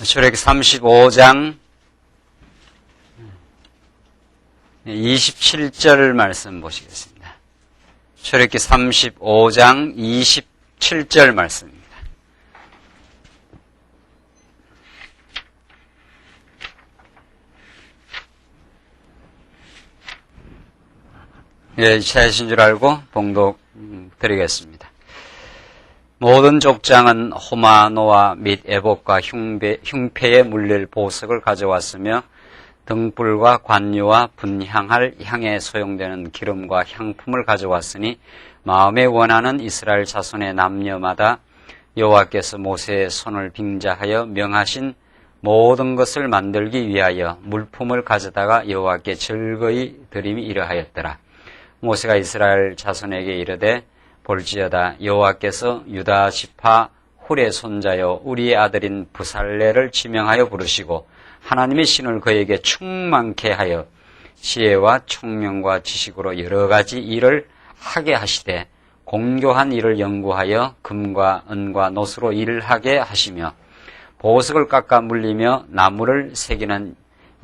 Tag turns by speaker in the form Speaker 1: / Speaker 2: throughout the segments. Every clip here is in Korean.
Speaker 1: 출애굽기 35장 27절 말씀 보시겠습니다. 출애굽기 35장 27절 말씀입니다. 예, 차이신 줄 알고 봉독 드리겠습니다. 모든 족장은 호마, 노아 및 애복과 흉패에 물릴 보석을 가져왔으며 등불과 관유와 분향할 향에 소용되는 기름과 향품을 가져왔으니 마음에 원하는 이스라엘 자손의 남녀마다 여호와께서 모세의 손을 빙자하여 명하신 모든 것을 만들기 위하여 물품을 가져다가 여호와께 즐거이 드림이 이러하였더라. 모세가 이스라엘 자손에게 이르되 볼지어다 여호와께서 유다 지파 훌의 손자여 우리의 아들인 부살레를 지명하여 부르시고 하나님의 신을 그에게 충만케 하여 지혜와 총명과 지식으로 여러 가지 일을 하게 하시되 공교한 일을 연구하여 금과 은과 노수로 일하게 하시며 보석을 깎아 물리며 나무를 새기는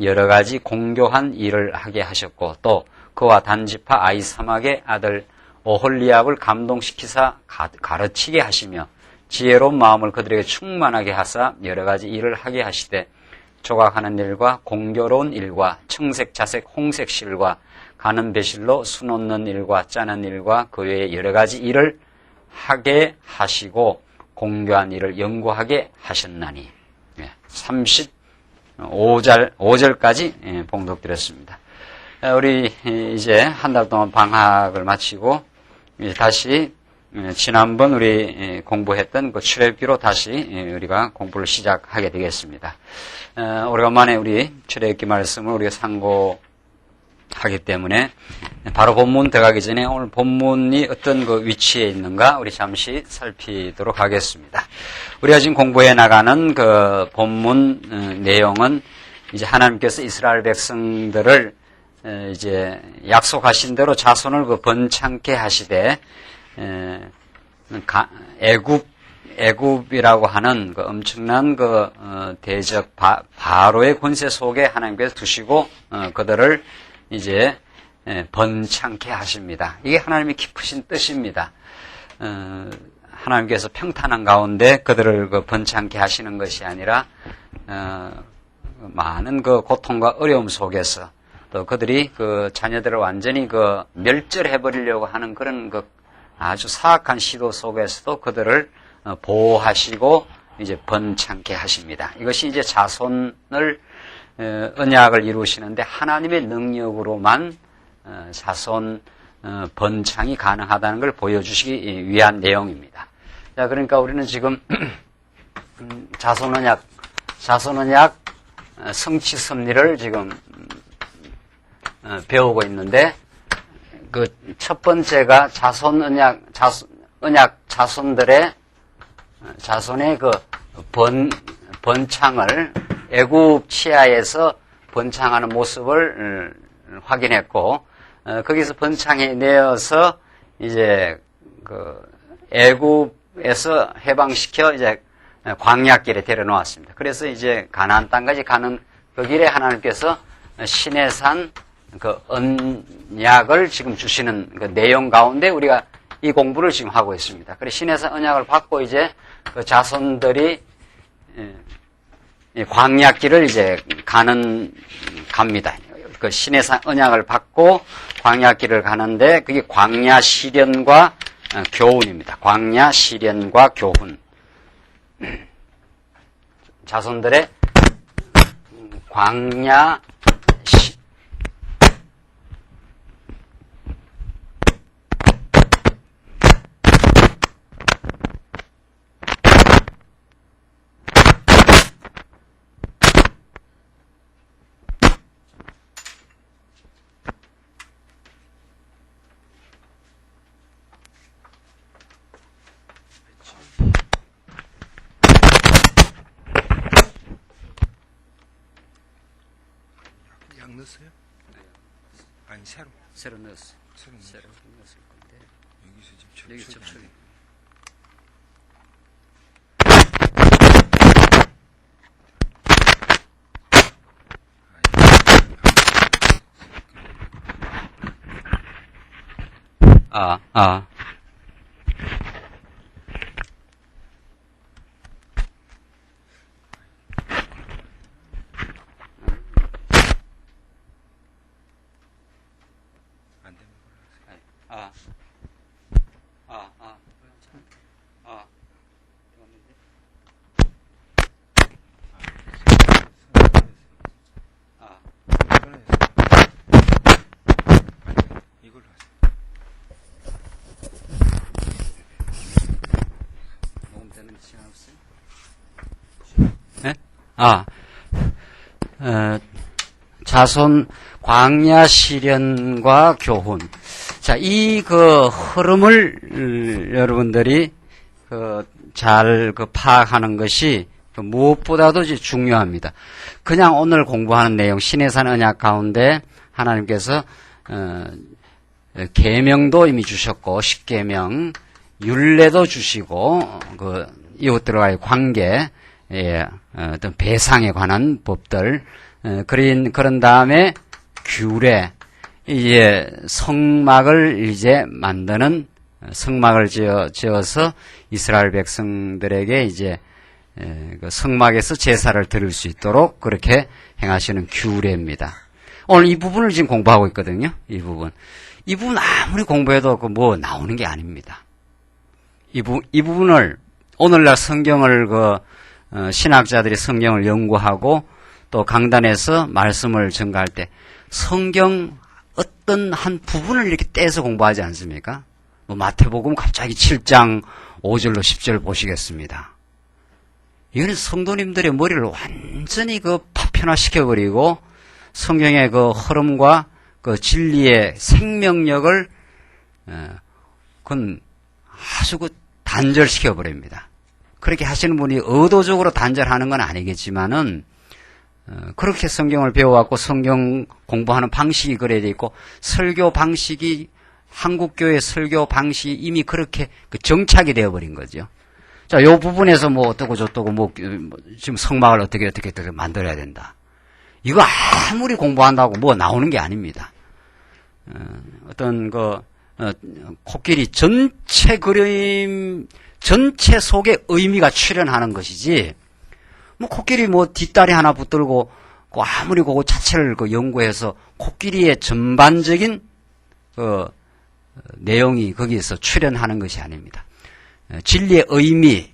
Speaker 1: 여러 가지 공교한 일을 하게 하셨고 또 그와 단지파 아이사막의 아들 오홀리압을 감동시키사 가르치게 하시며 지혜로운 마음을 그들에게 충만하게 하사 여러 가지 일을 하게 하시되 조각하는 일과 공교로운 일과 청색, 자색, 홍색 실과 가는 배실로 수 놓는 일과 짜는 일과 그 외에 여러 가지 일을 하게 하시고 공교한 일을 연구하게 하셨나니 35절까지 봉독드렸습니다. 우리 이제 한 달 동안 방학을 마치고 다시 지난번 우리 공부했던 그 출애굽기로 다시 우리가 공부를 시작하게 되겠습니다. 오래간만에 우리 출애굽기 말씀을 우리가 상고하기 때문에 바로 본문 들어가기 전에 오늘 본문이 어떤 그 위치에 있는가 우리 잠시 살피도록 하겠습니다. 우리가 지금 공부해 나가는 그 본문 내용은 이제 하나님께서 이스라엘 백성들을 이제 약속하신 대로 자손을 그 번창케 하시되 애굽이라고 하는 그 엄청난 그 대적 바로의 권세 속에 하나님께서 두시고 그들을 이제 번창케 하십니다. 이게 하나님의 깊으신 뜻입니다. 하나님께서 평탄한 가운데 그들을 그 번창케 하시는 것이 아니라 많은 그 고통과 어려움 속에서 또 그들이 그 자녀들을 완전히 그 멸절해 버리려고 하는 그런 그 아주 사악한 시도 속에서도 그들을 보호하시고 이제 번창케 하십니다. 이것이 이제 자손을 언약을 이루시는데 하나님의 능력으로만 자손 번창이 가능하다는 걸 보여주시기 위한 내용입니다. 자, 그러니까 우리는 지금 자손 언약 성취 섭리를 지금 배우고 있는데 그 첫 번째가 자손들의 자손의 그 번창을 애굽 치하에서 번창하는 모습을 확인했고 거기서 번창해 내어서 이제 그 애굽에서 해방시켜 이제 광야길에 데려놓았습니다. 그래서 이제 가나안 땅까지 가는 그 길에 하나님께서 시내산 그 언약을 지금 주시는 그 내용 가운데 우리가 이 공부를 지금 하고 있습니다. 그래서 시내산 언약을 받고 이제 그 자손들이 광야길을 이제 갑니다. 그 시내산 언약을 받고 광야길을 가는데 그게 광야 시련과 교훈입니다. 광야 시련과 교훈. 자손들의 광야
Speaker 2: 약 넣었어요? 아니 새로
Speaker 1: 넣었어요. 새로 넣었을 건데
Speaker 2: 여기서 지금
Speaker 1: 여기
Speaker 2: 접촉이
Speaker 1: 접촉이 아.
Speaker 2: 안 되는 걸로 하세요.
Speaker 1: 아.
Speaker 2: 이걸로 하세요.
Speaker 1: 녹음되는 시간 없어요? 네? 자손 광야 시련과 교훈. 자, 이 흐름을 여러분들이 잘 파악하는 것이 무엇보다도 중요합니다. 그냥 오늘 공부하는 내용, 신해산 언약 가운데 하나님께서 계명도 이미 주셨고, 십계명, 율례도 주시고, 이웃들과의 관계, 어떤 배상에 관한 법들, 그런 다음에 규례, 이제 성막을 이제 만드는, 성막을 지어서 이스라엘 백성들에게 이제 성막에서 제사를 드릴 수 있도록 그렇게 행하시는 규례입니다. 오늘 이 부분을 지금 공부하고 있거든요. 이 부분 아무리 공부해도 나오는 게 아닙니다. 이 부분을 오늘날 성경을 신학자들이 성경을 연구하고 또 강단에서 말씀을 전가할 때 성경 어떤 한 부분을 이렇게 떼서 공부하지 않습니까? 마태복음 갑자기 7장 5절로 10절 보시겠습니다. 이거는 성도님들의 머리를 완전히 파편화시켜버리고 성경의 흐름과 진리의 생명력을 그건 아주 단절시켜버립니다. 그렇게 하시는 분이 의도적으로 단절하는 건 아니겠지만은 그렇게 성경을 배워왔고 성경 공부하는 방식이 그래야 돼 있고 설교 방식이 한국교회 설교 방식이 이미 그렇게 정착이 되어버린 거죠. 자, 요 부분에서 어떠고 저떠고 지금 성막을 어떻게 만들어야 된다. 이거 아무리 공부한다고 나오는 게 아닙니다. 어떤 코끼리 전체 그림 전체 속에 의미가 출현하는 것이지. 코끼리 뒷다리 하나 붙들고 아무리 그거 자체를 연구해서 코끼리의 전반적인 내용이 거기에서 출현하는 것이 아닙니다. 진리의 의미,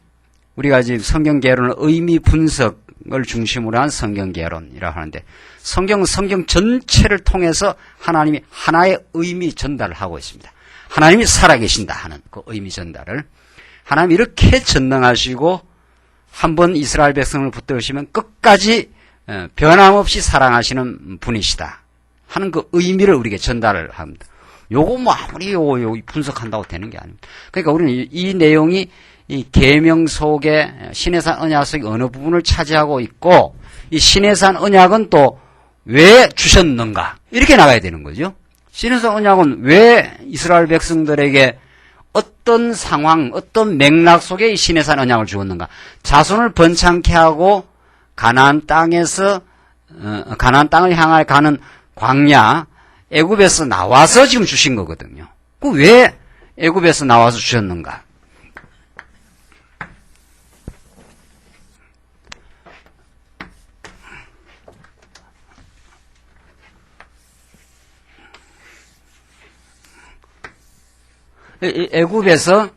Speaker 1: 우리가 지금 성경 개론은 의미 분석을 중심으로 한 성경 개론이라고 하는데 성경 전체를 통해서 하나님이 하나의 의미 전달을 하고 있습니다. 하나님이 살아계신다 하는 그 의미 전달을 하나님이 이렇게 전능하시고 한번 이스라엘 백성을 붙들으시면 끝까지 변함없이 사랑하시는 분이시다 하는 그 의미를 우리에게 전달을 합니다. 요거 아무리 요거 분석한다고 되는 게 아닙니다. 그러니까 우리는 이 내용이 이 계명 속에 신해산 언약 속의 어느 부분을 차지하고 있고 이 신해산 언약은 또 왜 주셨는가 이렇게 나가야 되는 거죠. 신해산 언약은 왜 이스라엘 백성들에게 어떤 상황, 어떤 맥락 속에 이 신해산 언약을 주었는가? 자손을 번창케 하고 가나안 땅에서 가나안 땅을 향해 가는 광야 애굽에서 나와서 지금 주신 거거든요. 그 왜 애굽에서 나와서 주셨는가? 애굽에서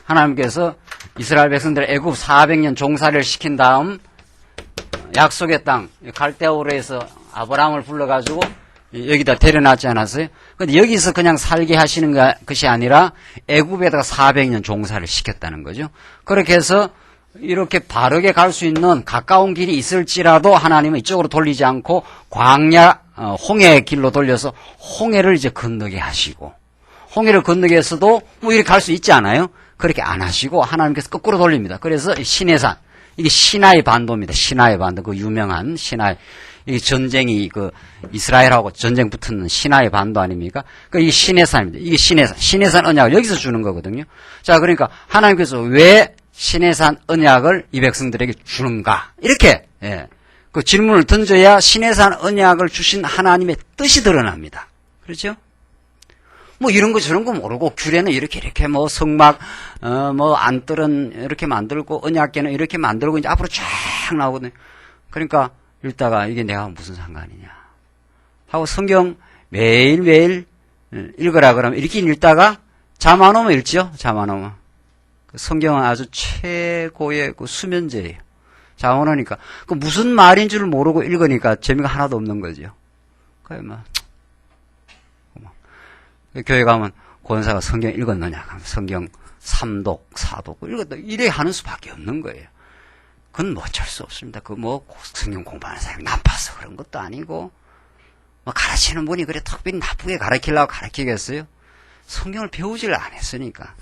Speaker 1: 하나님께서 이스라엘 백성들 애굽 400년 종살이를 시킨 다음 약속의 땅 갈대아우르에서 아브라함을 불러가지고 여기다 데려놨지 않았어요? 근데 여기서 그냥 살게 하시는 것이 아니라 애굽에다가 400년 종살이를 시켰다는 거죠. 그렇게 해서 이렇게 바르게 갈 수 있는 가까운 길이 있을지라도 하나님은 이쪽으로 돌리지 않고 광야 홍해의 길로 돌려서 홍해를 이제 건너게 하시고 홍해를 건너게 해서도 이렇게 갈 수 있지 않아요? 그렇게 안 하시고 하나님께서 거꾸로 돌립니다. 그래서 시내산 이게 시나이 반도입니다. 시나이 반도 그 유명한 시나이 이게 전쟁이 이스라엘하고 전쟁 붙는 시나이 반도 아닙니까? 이 시내산입니다. 이게 시내산 언약을 여기서 주는 거거든요. 자, 그러니까 하나님께서 왜 시내산 언약을 이 백성들에게 주는가? 이렇게 그 질문을 던져야 시내산 언약을 주신 하나님의 뜻이 드러납니다. 그렇죠? 뭐 이런 거 저런 거 모르고 규례는 이렇게 뭐 성막 뭐 안뜰은 이렇게 만들고 언약궤는 이렇게 만들고 이제 앞으로 쫙 나오거든요. 그러니까 읽다가 이게 내가 무슨 상관이냐 하고 성경 매일매일 읽으라 그러면 이렇게 읽다가 잠 안 오면 읽죠. 잠 안 오면. 성경은 아주 최고의 그 수면제예요. 잠 안 오니까 그 무슨 말인 줄 모르고 읽으니까 재미가 하나도 없는 거죠. 그래 뭐 교회 가면 권사가 성경 읽었느냐 하면 성경 3독, 4독 읽었다 이래 하는 수밖에 없는 거예요. 그건 뭐 어쩔 수 없습니다. 그 뭐 성경 공부하는 사람이 나빠서 그런 것도 아니고 뭐 가르치는 분이 그래 특별히 나쁘게 가르치려고 가르치겠어요? 성경을 배우질 안 했으니까.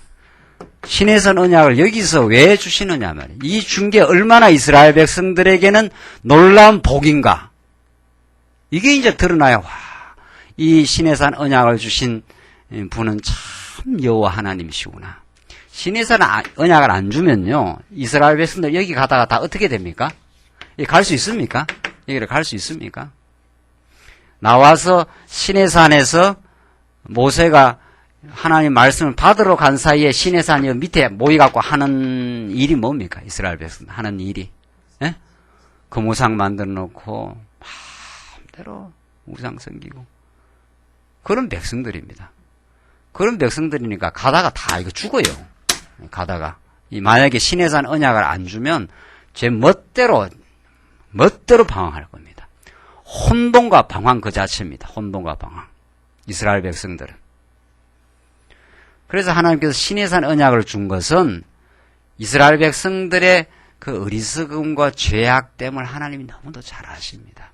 Speaker 1: 신에선 언약을 여기서 왜 주시느냐 말이에요. 이 준 게 얼마나 이스라엘 백성들에게는 놀라운 복인가. 이게 이제 드러나요. 와, 이 신에산 언약을 주신 분은 참 여호와 하나님이시구나. 신에산 언약을 안 주면요, 이스라엘 백성들 여기 가다가 다 어떻게 됩니까? 갈 수 있습니까? 여기를 갈 수 있습니까? 나와서 시내산에서 모세가 하나님 말씀을 받으러 간 사이에 시내산 밑에 모이갖고 하는 일이 뭡니까? 이스라엘 백성 하는 일이. 예? 금우상 만들어 놓고 마음대로 우상 섬기고 그런 백성들입니다. 그런 백성들이니까 가다가 다 이거 죽어요. 가다가 만약에 시내산 언약을 안 주면 제 멋대로 방황할 겁니다. 혼돈과 방황 그 자체입니다. 혼돈과 방황. 이스라엘 백성들은. 그래서 하나님께서 시내산 언약을 준 것은 이스라엘 백성들의 그 어리석음과 죄악됨을 하나님이 너무도 잘 아십니다.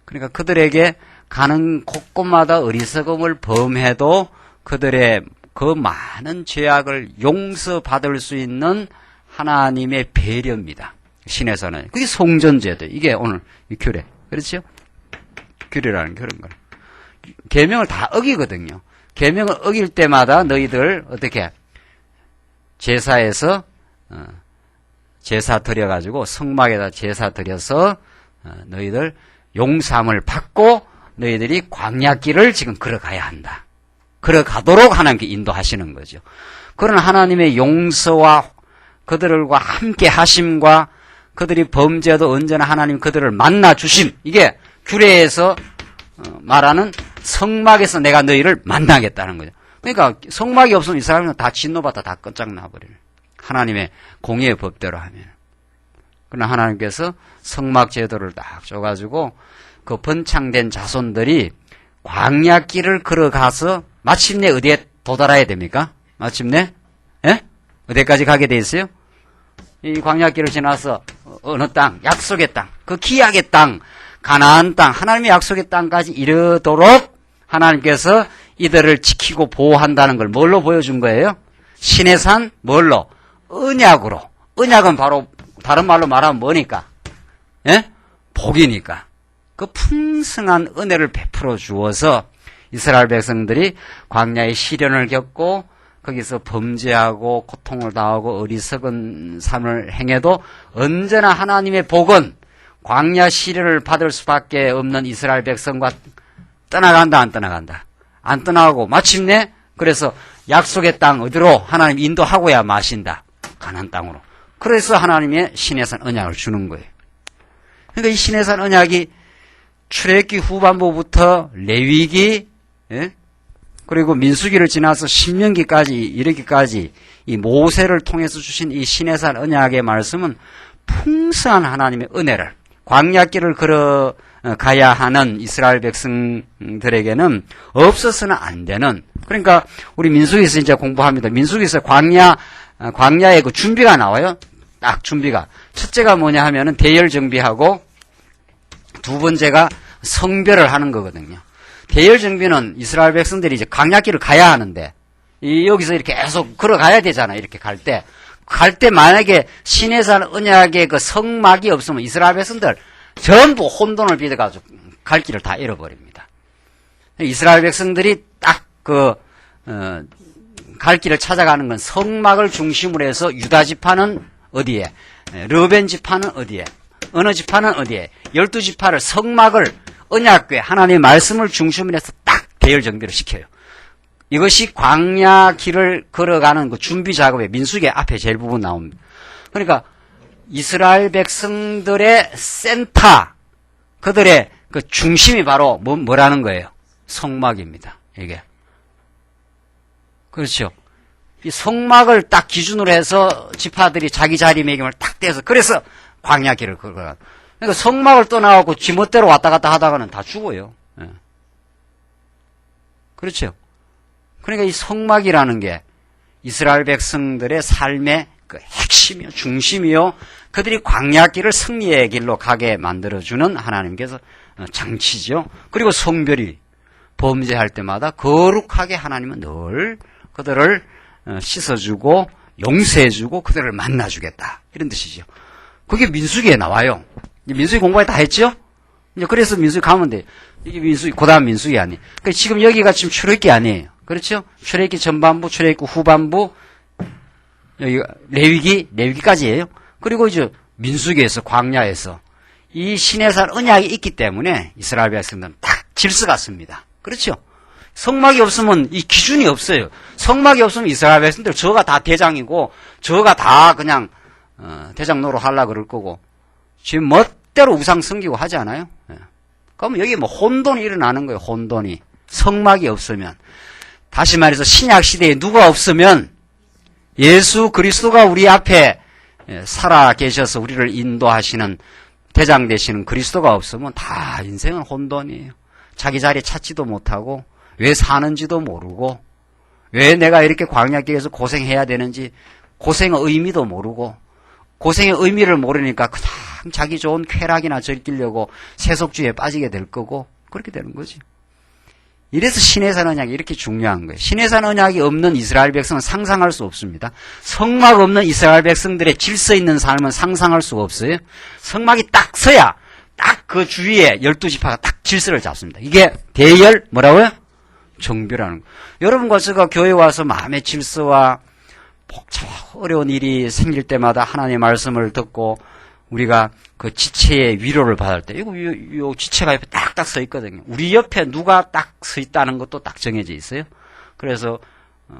Speaker 1: 그러니까 그들에게 가는 곳곳마다 어리석음을 범해도 그들의 그 많은 죄악을 용서받을 수 있는 하나님의 배려입니다. 시내산은. 그게 성전제도. 이게 오늘 이 규례. 그렇죠? 규례라는 그런 거. 계명을 다 어기거든요. 계명을 어길 때마다 너희들 어떻게 제사에서 제사 드려가지고 성막에다 제사 드려서 너희들 용서함을 받고 너희들이 광야길을 지금 걸어가야 한다. 걸어가도록 하나님께 인도하시는 거죠. 그런 하나님의 용서와 그들과 함께 하심과 그들이 범죄도 언제나 하나님 그들을 만나 주심. 이게 규례에서 말하는 성막에서 내가 너희를 만나겠다는 거죠. 그러니까 성막이 없으면 이 사람은 다 진노받아 다 끝장나버려요. 하나님의 공의의 법대로 하면. 그러나 하나님께서 성막 제도를 딱 줘가지고 그 번창된 자손들이 광야길을 걸어가서 마침내 어디에 도달해야 됩니까? 마침내? 예? 어디까지 가게 돼 있어요? 이 광야길을 지나서 어느 땅? 약속의 땅. 그 기약의 땅. 가나안 땅. 하나님의 약속의 땅까지 이르도록 하나님께서 이들을 지키고 보호한다는 걸 뭘로 보여준 거예요? 신의 산 뭘로? 언약으로. 언약은 바로 다른 말로 말하면 뭐니까? 예? 복이니까. 그 풍성한 은혜를 베풀어 주어서 이스라엘 백성들이 광야의 시련을 겪고 거기서 범죄하고 고통을 당하고 어리석은 삶을 행해도 언제나 하나님의 복은 광야 시련을 받을 수밖에 없는 이스라엘 백성과 떠나간다 안 떠나간다? 안 떠나가고 마침내 그래서 약속의 땅 어디로 하나님 인도하고야 마신다. 가나안 땅으로. 그래서 하나님의 시내산 언약을 주는 거예요. 그러니까 이 시내산 언약이 출애굽기 후반부부터 레위기, 예? 그리고 민수기를 지나서 신명기까지 이르기까지 이 모세를 통해서 주신 이 시내산 언약의 말씀은 풍성한 하나님의 은혜를 광야길을 걸어가야 하는 이스라엘 백성들에게는 없어서는 안 되는. 그러니까 우리 민수기에서 이제 공부합니다. 민수기에서 광야의 그 준비가 나와요. 딱 준비가. 첫째가 뭐냐 하면은 대열 정비하고 두 번째가 성별을 하는 거거든요. 대열 정비는 이스라엘 백성들이 이제 광야길을 가야 하는데 여기서 이렇게 계속 걸어가야 되잖아요. 이렇게 갈 때 만약에 시내산 언약의 그 성막이 없으면 이스라엘 백성들 전부 혼돈을 빚어가지고 갈 길을 다 잃어버립니다. 이스라엘 백성들이 딱 갈 길을 찾아가는 건 성막을 중심으로 해서 유다 지파는 어디에, 르벤 지파는 어디에, 어느 지파는 어디에, 12지파를 성막을 언약궤 하나님의 말씀을 중심으로 해서 딱 대열 정비를 시켜요. 이것이 광야 길을 걸어가는 그 준비 작업에 민수기 앞에 제일 부분 나옵니다. 그러니까 이스라엘 백성들의 센터, 그들의 그 중심이 바로 뭐라는 거예요? 성막입니다. 이게. 그렇죠. 이 성막을 딱 기준으로 해서 지파들이 자기 자리매김을 딱 떼서 그래서 광야 길을 걸어가. 그러니까 성막을 떠나고 지멋대로 왔다 갔다 하다가는 다 죽어요. 예. 그렇죠. 그러니까 이 성막이라는 게 이스라엘 백성들의 삶의 그 핵심이요, 중심이요, 그들이 광야 길을 승리의 길로 가게 만들어주는 하나님께서 장치죠. 그리고 성별이 범죄할 때마다 거룩하게 하나님은 늘 그들을 씻어주고 용서해주고 그들을 만나주겠다. 이런 뜻이죠. 그게 민수기에 나와요. 민수기 공부에 다 했죠? 이제 그래서 민수기 가면 돼. 이게 민수기, 그 다음 민수기 아니에요. 그러니까 지금 여기가 지금 출애굽기 아니에요. 그렇죠? 출애굽기 전반부, 출애굽기 후반부, 여기가 레위기까지예요. 그리고 이제 민수기에서, 광야에서 이 시내산 언약이 있기 때문에 이스라엘 백성들은 딱 질서가 씁니다. 그렇죠? 성막이 없으면 이 기준이 없어요. 성막이 없으면 이스라엘 백성들 저가 다 대장이고 저가 다 그냥 대장 노릇하려고 그럴 거고 지금 멋대로 우상 섬기고 하지 않아요? 예. 그러면 여기 뭐 혼돈이 일어나는 거예요. 혼돈이. 성막이 없으면. 다시 말해서 신약 시대에 누가 없으면 예수 그리스도가 우리 앞에 살아 계셔서 우리를 인도하시는 대장 되시는 그리스도가 없으면 다 인생은 혼돈이에요. 자기 자리 찾지도 못하고 왜 사는지도 모르고 왜 내가 이렇게 광야길에서 고생해야 되는지 고생의 의미도 모르고 고생의 의미를 모르니까 그냥 자기 좋은 쾌락이나 즐기려고 세속주의에 빠지게 될 거고 그렇게 되는 거지. 이래서 시내산 언약이 이렇게 중요한 거예요. 시내산 언약이 없는 이스라엘 백성은 상상할 수 없습니다. 성막 없는 이스라엘 백성들의 질서 있는 삶은 상상할 수가 없어요. 성막이 딱 서야 딱 그 주위에 12지파가 딱 질서를 잡습니다. 이게 대열 뭐라고요? 정비라는 거. 여러분과 제가 교회 와서 마음의 질서와 복잡하고 어려운 일이 생길 때마다 하나님의 말씀을 듣고 우리가 그 지체의 위로를 받을 때 요 지체가 옆에 딱딱 서 있거든요. 우리 옆에 누가 딱 서 있다는 것도 딱 정해져 있어요. 그래서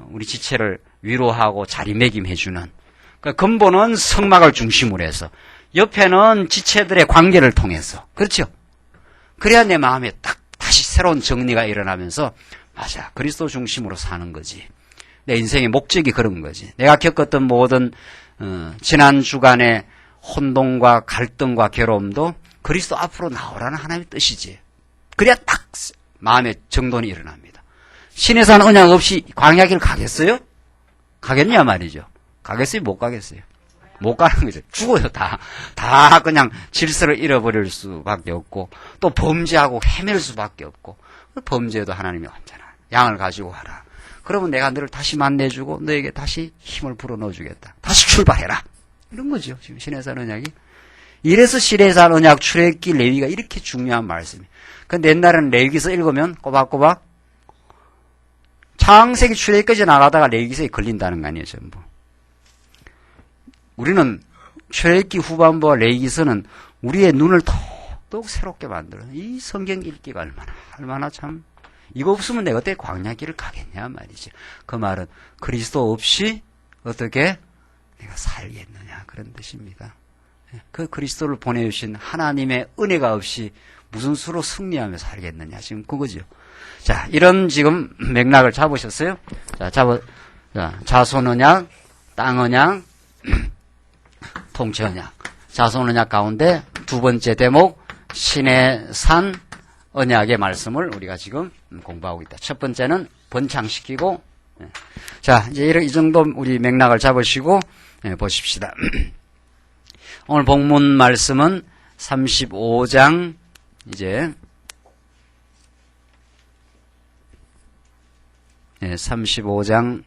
Speaker 1: 우리 지체를 위로하고 자리매김해 주는 그러니까 근본은 성막을 중심으로 해서 옆에는 지체들의 관계를 통해서 그렇죠. 그래야 내 마음에 딱 다시 새로운 정리가 일어나면서 맞아 그리스도 중심으로 사는 거지. 내 인생의 목적이 그런 거지. 내가 겪었던 모든 지난 주간의 혼돈과 갈등과 괴로움도 그리스도 앞으로 나오라는 하나님의 뜻이지. 그래야 딱 마음의 정돈이 일어납니다. 시내산 언약 없이 광야길 가겠어요? 가겠냐 말이죠. 가겠어요? 못 가겠어요? 못 가는 거죠. 죽어요. 다 그냥 질서를 잃어버릴 수밖에 없고 또 범죄하고 헤맬 수밖에 없고 범죄에도 하나님이 언제나 양을 가지고 와라. 그러면 내가 너를 다시 만나주고 너에게 다시 힘을 불어넣어주겠다. 다시 출발해라. 이런 거죠. 지금 시내산 언약이. 이래서 시내산 언약 출애굽기 레위기가 이렇게 중요한 말씀이에요. 근데 옛날에는 레위기서 읽으면 꼬박꼬박 창세기 출애굽기까지 나가다가 레위기서에 걸린다는 거 아니에요. 전부. 우리는 출애굽기 후반부와 레위기서는 우리의 눈을 더욱 새롭게 만드는 이 성경 읽기가 얼마나 참 이거 없으면 내가 어떻게 광야길을 가겠냐 말이지. 그 말은 그리스도 없이 어떻게 내가 살겠느냐 그런 뜻입니다. 그 그리스도를 보내주신 하나님의 은혜가 없이 무슨 수로 승리하며 살겠느냐 지금 그거죠. 자 이런 지금 맥락을 잡으셨어요? 자 자손 언약, 땅 언약, 통치 언약. 자손 언약 가운데 두 번째 대목 시내산 언약의 말씀을 우리가 지금 공부하고 있다. 첫 번째는 번창시키고 자 이제 이 정도 우리 맥락을 잡으시고 보십시다. 오늘 본문 말씀은 35장 이제 35장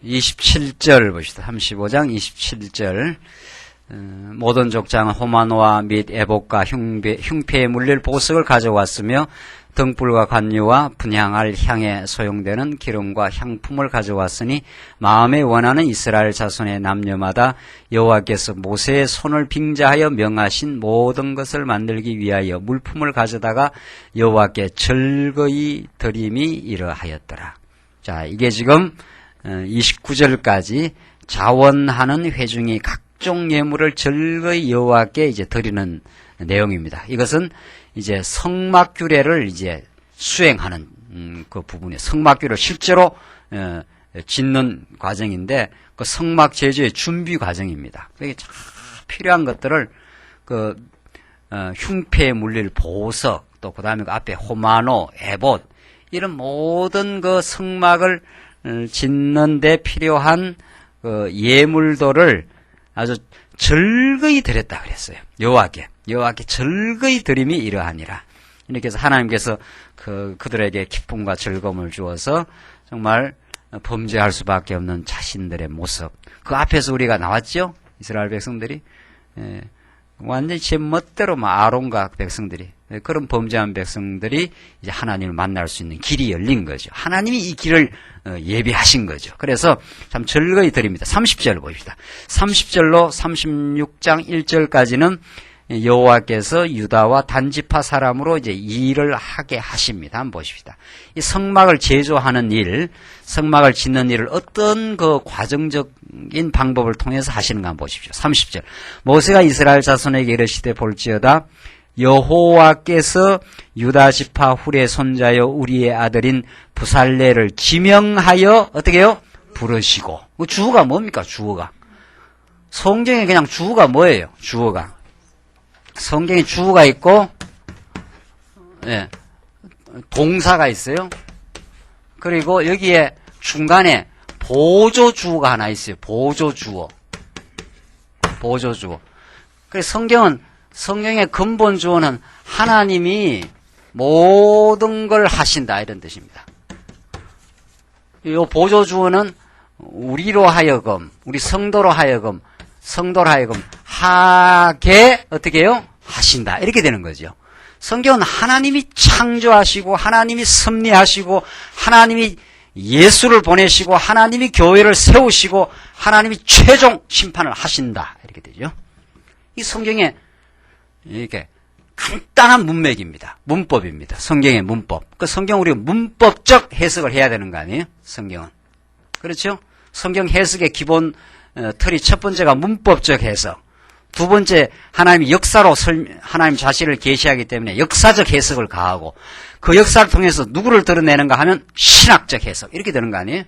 Speaker 1: 27절 봅시다. 35장 27절 모든 족장은 호마노아 및 에복과 흉패의 물릴 보석을 가져왔으며 등불과 관유와 분향할 향에 소용되는 기름과 향품을 가져왔으니 마음에 원하는 이스라엘 자손의 남녀마다 여호와께서 모세의 손을 빙자하여 명하신 모든 것을 만들기 위하여 물품을 가져다가 여호와께 즐거이 드림이 이러하였더라. 자, 이게 지금 29절까지 자원하는 회중이 각종 예물을 즐거이 여호와께 이제 드리는 내용입니다. 이것은 이제 성막규례를 이제 수행하는 그 부분에 성막규를 실제로 짓는 과정인데 그 성막 제조의 준비 과정입니다. 그게 참 필요한 것들을 그 흉패에 물릴 보석 또 그다음에 그 앞에 호마노, 에봇 이런 모든 그 성막을 짓는데 필요한 그 예물들을 아주 즐거이 드렸다 그랬어요. 여호와께 즐거이 드림이 이러하니라. 이렇게 해서 하나님께서 그들에게 기쁨과 즐거움을 주어서 정말 범죄할 수밖에 없는 자신들의 모습. 그 앞에서 우리가 나왔죠? 이스라엘 백성들이. 완전히 제 멋대로 아론과 백성들이 그런 범죄한 백성들이 이제 하나님을 만날 수 있는 길이 열린 거죠. 하나님이 이 길을 예비하신 거죠. 그래서 참 즐거이 드립니다. 30절 봅시다. 30절로 36장 1절까지는 여호와께서 유다와 단지파 사람으로 이제 일을 하게 하십니다. 한번 보십시다. 이 성막을 제조하는 일, 성막을 짓는 일을 어떤 그 과정적인 방법을 통해서 하시는가 한번 보십시오. 30절. 모세가 이스라엘 자손에게 이르시되 볼지어다 여호와께서 유다 지파 훌의 손자여 우리의 아들인 부살레를 지명하여 어떻게 해요? 부르시고. 주어가 뭡니까? 주어가. 성경에 그냥 주어가 뭐예요? 주어가. 성경에 주어가 있고 동사가 있어요. 그리고 여기에 중간에 보조 주어가 하나 있어요. 보조 주어. 그래서 성경의 근본 주어는 하나님이 모든 걸 하신다 이런 뜻입니다. 이 보조 주어는 우리로 하여금, 우리 성도로 하여금 하게 어떻게 해요? 하신다 이렇게 되는 거죠. 성경은 하나님이 창조하시고 하나님이 섭리하시고 하나님이 예수를 보내시고 하나님이 교회를 세우시고 하나님이 최종 심판을 하신다 이렇게 되죠. 이 성경에 이렇게 간단한 문맥입니다. 문법입니다. 성경의 문법. 그 성경 우리가 문법적 해석을 해야 되는 거 아니에요? 성경은. 그렇죠? 성경 해석의 기본 틀이 첫 번째가 문법적 해석. 두 번째 하나님이 역사로 하나님 자신을 계시하기 때문에 역사적 해석을 가하고 그 역사를 통해서 누구를 드러내는가 하면 신학적 해석. 이렇게 되는 거 아니에요?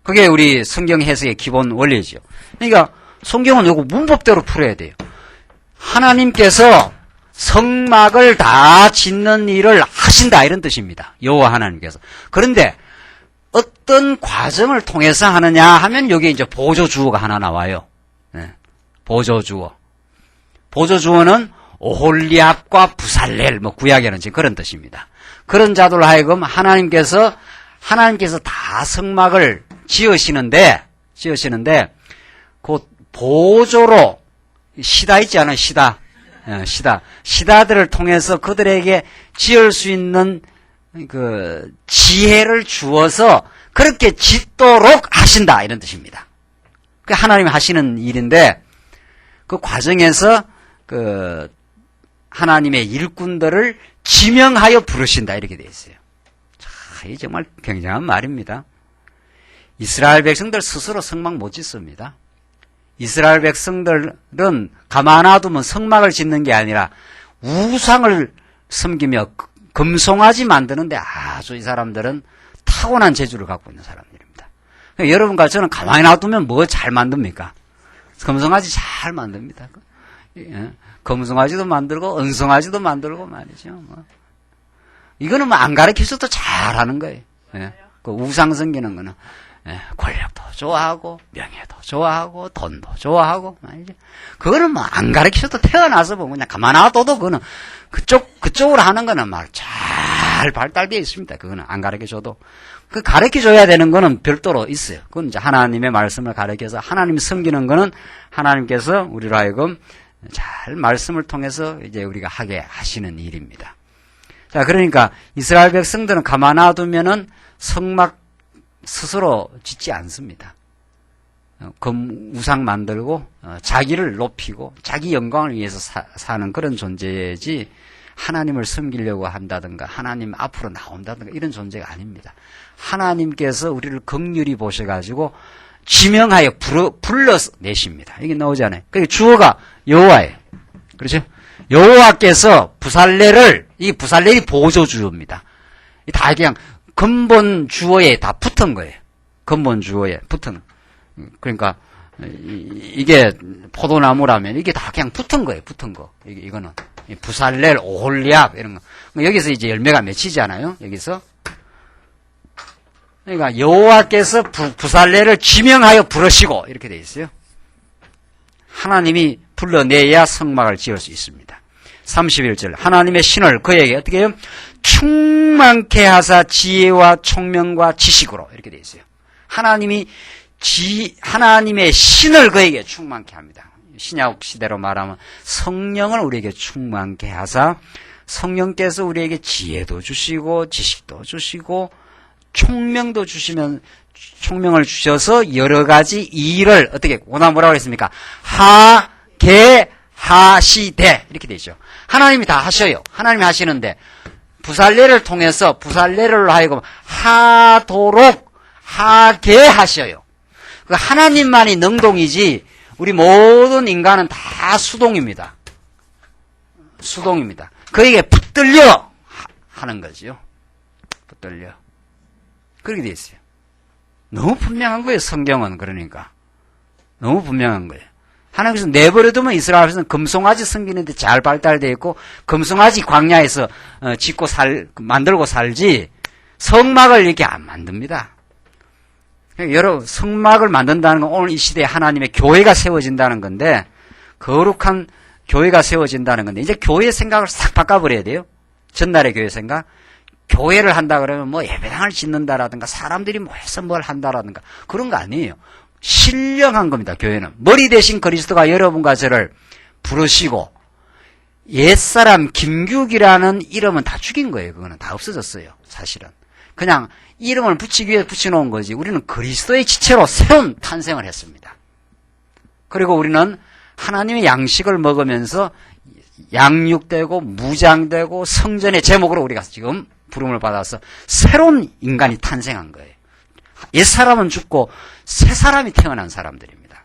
Speaker 1: 그게 우리 성경 해석의 기본 원리죠. 그러니까 성경은 이거 문법대로 풀어야 돼요. 하나님께서 성막을 다 짓는 일을 하신다 이런 뜻입니다. 여호와 하나님께서. 그런데 어떤 과정을 통해서 하느냐 하면 여기 이제 보조주어가 하나 나와요. 네. 보조주어. 보조주어는 오홀리압과 부살렐, 구약에는 지금 그런 뜻입니다. 그런 자들 하여금 하나님께서 다 성막을 지으시는데, 그 보조로, 시다 있지 않아요? 시다들을 통해서 그들에게 지을 수 있는 그 지혜를 주어서 그렇게 짓도록 하신다 이런 뜻입니다. 그 하나님이 하시는 일인데 그 과정에서 그 하나님의 일꾼들을 지명하여 부르신다 이렇게 되어 있어요. 자, 이 정말 굉장한 말입니다. 이스라엘 백성들 스스로 성막 못 짓습니다. 이스라엘 백성들은 가만 놔두면 성막을 짓는 게 아니라 우상을 섬기며 금송아지 만드는데 아주 이 사람들은 타고난 재주를 갖고 있는 사람들입니다. 그러니까 여러분과 저는 가만히 놔두면 뭐 잘 만듭니까? 금송아지 잘 만듭니다. 금송아지도 만들고 은송아지도 만들고 말이죠. 이거는 안 가르쳐줘도 잘하는 거예요. 그 우상 섬기는 거는 권력도 좋아하고 명예도 좋아하고 돈도 좋아하고 말이죠. 그거는 안 가르쳐도 태어나서 보면 그냥 가만 놔둬도 그거는 그쪽으로 하는 거는 잘 발달되어 있습니다. 그거는 안 가르쳐줘도. 그 가르쳐줘야 되는 거는 별도로 있어요. 그건 이제 하나님의 말씀을 가르쳐서 하나님 섬기는 거는 하나님께서 우리로 하여금 잘 말씀을 통해서 이제 우리가 하게 하시는 일입니다. 자, 그러니까 이스라엘 백성들은 가만 놔두면은 성막 스스로 짓지 않습니다. 우상 만들고 자기를 높이고 자기 영광을 위해서 사는 그런 존재지 하나님을 섬기려고 한다든가 하나님 앞으로 나온다든가 이런 존재가 아닙니다. 하나님께서 우리를 긍휼히 보셔가지고 지명하여 불러내십니다. 이게 나오잖아요. 그러니까 주어가 여호와예요. 그렇죠? 여호와께서 이 부살렐이 보조주어입니다. 다 그냥 근본 주어에 다 붙은 거예요. 근본 주어에 붙은. 그러니까 이게 포도나무라면 이게 다 그냥 붙은 거예요. 붙은 거. 이거는 부살렐, 오홀리압 이런 거. 여기서 이제 열매가 맺히잖아요. 여기서. 그러니까 여호와께서 부살렐을 지명하여 부르시고 이렇게 돼 있어요. 하나님이 불러내야 성막을 지을 수 있습니다. 31절 하나님의 신을 그에게 어떻게 해요? 충만케 하사 지혜와 총명과 지식으로 이렇게 돼 있어요. 하나님의 신을 그에게 충만케 합니다. 신약 시대로 말하면 성령을 우리에게 충만케 하사 성령께서 우리에게 지혜도 주시고 지식도 주시고 총명도 주시면 총명을 주셔서 여러 가지 일을 어떻게 오나 뭐라고 그랬습니까? 하게 하시되 이렇게 되죠. 하나님이 다 하셔요. 하나님이 하시는데 부살렐을 통해서 부살렐로 하여금 하도록 하게 하셔요. 하나님만이 능동이지 우리 모든 인간은 다 수동입니다. 수동입니다. 그에게 붙들려 하는 거죠. 붙들려. 그렇게 돼 있어요. 너무 분명한 거예요. 성경은 그러니까. 너무 분명한 거예요. 하나님께서 내버려두면 이스라엘에서는 금송아지 섬기는데 잘 발달되어 있고 금송아지 광야에서 만들고 살지 성막을 이렇게 안 만듭니다. 여러분 성막을 만든다는 건 오늘 이 시대에 하나님의 교회가 세워진다는 건데 거룩한 교회가 세워진다는 건데 이제 교회 생각을 싹 바꿔버려야 돼요. 전날의 교회 생각. 교회를 한다 그러면 뭐 예배당을 짓는다라든가 사람들이 모여서 뭘 한다라든가 그런 거 아니에요. 신령한 겁니다. 교회는. 머리 대신 그리스도가 여러분과 저를 부르시고 옛사람 김규기라는 이름은 다 죽인 거예요. 그거는 다 없어졌어요. 사실은. 그냥 이름을 붙이기 위해 붙여놓은 거지. 우리는 그리스도의 지체로 새로운 탄생을 했습니다. 그리고 우리는 하나님의 양식을 먹으면서 양육되고 무장되고 성전의 제목으로 우리가 지금 부름을 받아서 새로운 인간이 탄생한 거예요. 옛사람은 죽고 새 사람이 태어난 사람들입니다.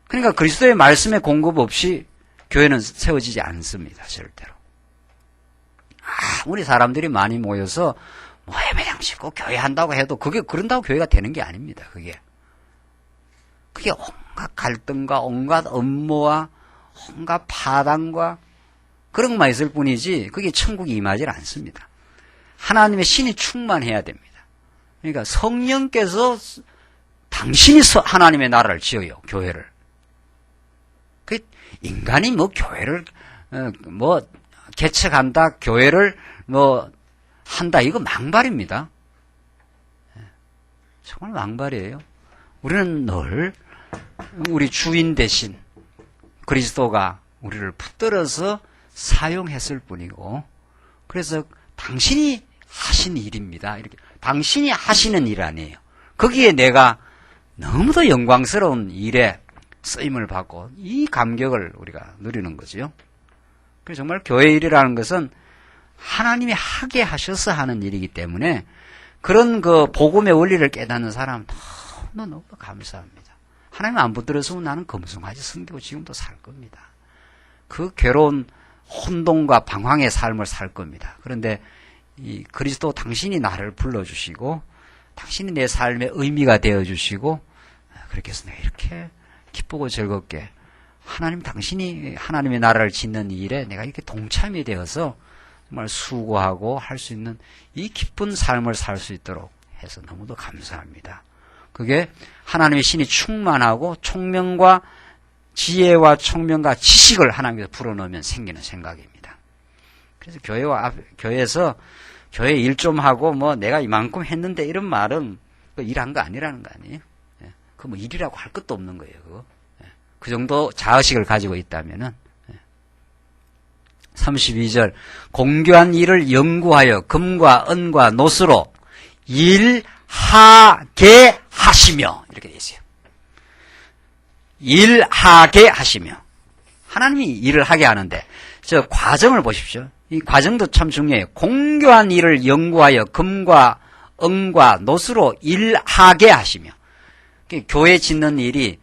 Speaker 1: 그러니까 그리스도의 말씀의 공급 없이 교회는 세워지지 않습니다. 절대로. 우리 사람들이 많이 모여서 뭐 예배당 짓고 교회 한다고 해도 그게 그런다고 교회가 되는 게 아닙니다. 그게 온갖 갈등과 온갖 업무와 온갖 파당과 그런 것만 있을 뿐이지 그게 천국이 임하지 않습니다. 하나님의 신이 충만해야 됩니다. 그러니까 성령께서 당신이 하나님의 나라를 지어요. 교회를. 인간이 뭐 교회를 뭐 개척한다, 교회를 뭐 한다 이거 망발입니다. 정말 망발이에요. 우리는 늘 우리 주인 대신 그리스도가 우리를 붙들어서 사용했을 뿐이고 그래서 당신이 하신 일입니다. 이렇게 당신이 하시는 일 아니에요. 거기에 내가 너무도 영광스러운 일에 쓰임을 받고 이 감격을 우리가 누리는 거죠. 그래서 정말 교회 일이라는 것은 하나님이 하게 하셔서 하는 일이기 때문에 그런 그 복음의 원리를 깨닫는 사람은 너무 감사합니다. 하나님 안 붙들었으면 나는 검성하지 섬기고 지금도 살 겁니다. 그 괴로운 혼돈과 방황의 삶을 살 겁니다. 그런데 이 그리스도 당신이 나를 불러주시고 당신이 내 삶의 의미가 되어주시고 그렇게 해서 내가 이렇게 기쁘고 즐겁게 하나님 당신이 하나님의 나라를 짓는 일에 내가 이렇게 동참이 되어서 정말 수고하고 할 수 있는 이 기쁜 삶을 살 수 있도록 해서 너무도 감사합니다. 그게 하나님의 신이 충만하고 총명과 지혜와 총명과 지식을 하나님께서 불어넣으면 생기는 생각입니다. 그래서 교회에서 교회 일 좀 하고 뭐 내가 이만큼 했는데 이런 말은 일한 거 아니라는 거 아니에요? 그 뭐 일이라고 할 것도 없는 거예요. 그거. 그 정도 자의식을 가지고 있다면은 32절 공교한 일을 연구하여 금과 은과 노스로 일하게 하시며 이렇게 되어 있어요. 일하게 하시며 하나님이 일을 하게 하는데 저 과정을 보십시오. 이 과정도 참 중요해요. 공교한 일을 연구하여 금과 은과 노스로 일하게 하시며 교회 짓는 일이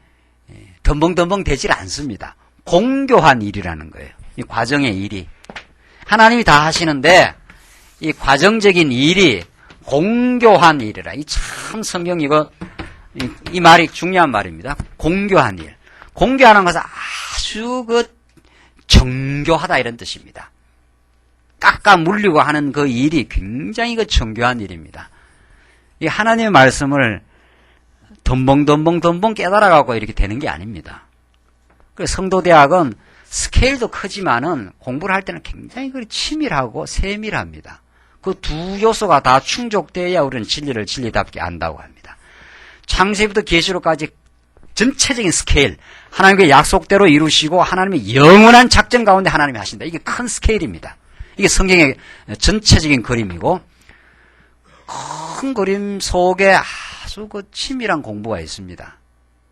Speaker 1: 덤벙덤벙 되질 않습니다. 공교한 일이라는 거예요. 이 과정의 일이 하나님이 다 하시는데 이 과정적인 일이 공교한 일이라. 이 참 성경 이 말이 중요한 말입니다. 공교한 일. 공교하는 것은 아주 정교하다 이런 뜻입니다. 깎아 물리고 하는 그 일이 굉장히 정교한 일입니다. 이 하나님의 말씀을 덤벙 깨달아가고 이렇게 되는 게 아닙니다. 성도대학은 스케일도 크지만은 공부를 할 때는 굉장히 치밀하고 세밀합니다. 그 두 요소가 다 충족돼야 우리는 진리를 진리답게 안다고 합니다. 창세기부터 계시록까지 전체적인 스케일, 하나님의 약속대로 이루시고 하나님의 영원한 작전 가운데 하나님이 하신다. 이게 큰 스케일입니다. 이게 성경의 전체적인 그림이고 큰 그림 속에 아주 치밀한 공부가 있습니다.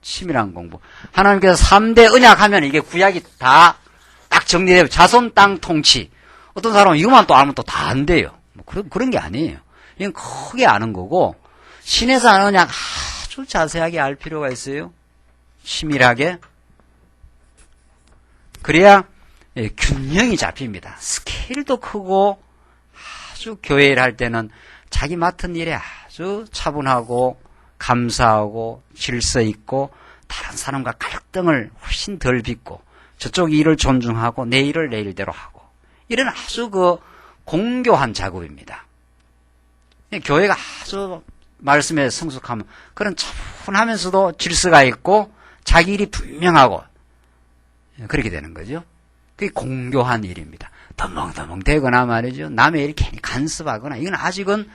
Speaker 1: 치밀한 공부. 하나님께서 3대 언약 하면 이게 구약이 다 딱 정리되고 자손 땅 통치. 어떤 사람은 이것만 또 알면 또 다 안 돼요. 그런 게 아니에요. 이건 크게 아는 거고 신에서 하는 언약 아주 자세하게 알 필요가 있어요. 치밀하게. 그래야 균형이 잡힙니다. 스케일도 크고 아주 교회 일 할 때는 자기 맡은 일에 아주 차분하고 감사하고 질서 있고 다른 사람과 갈등을 훨씬 덜 빚고 저쪽 일을 존중하고 내 일을 내 일대로 하고 이런 아주 공교한 작업입니다. 교회가 아주 말씀에 성숙하면 그런 차분하면서도 질서가 있고 자기 일이 분명하고 그렇게 되는 거죠. 그게 공교한 일입니다. 덤벙덤벙 되거나 말이죠. 남의 일 괜히 간섭하거나 이건 아직은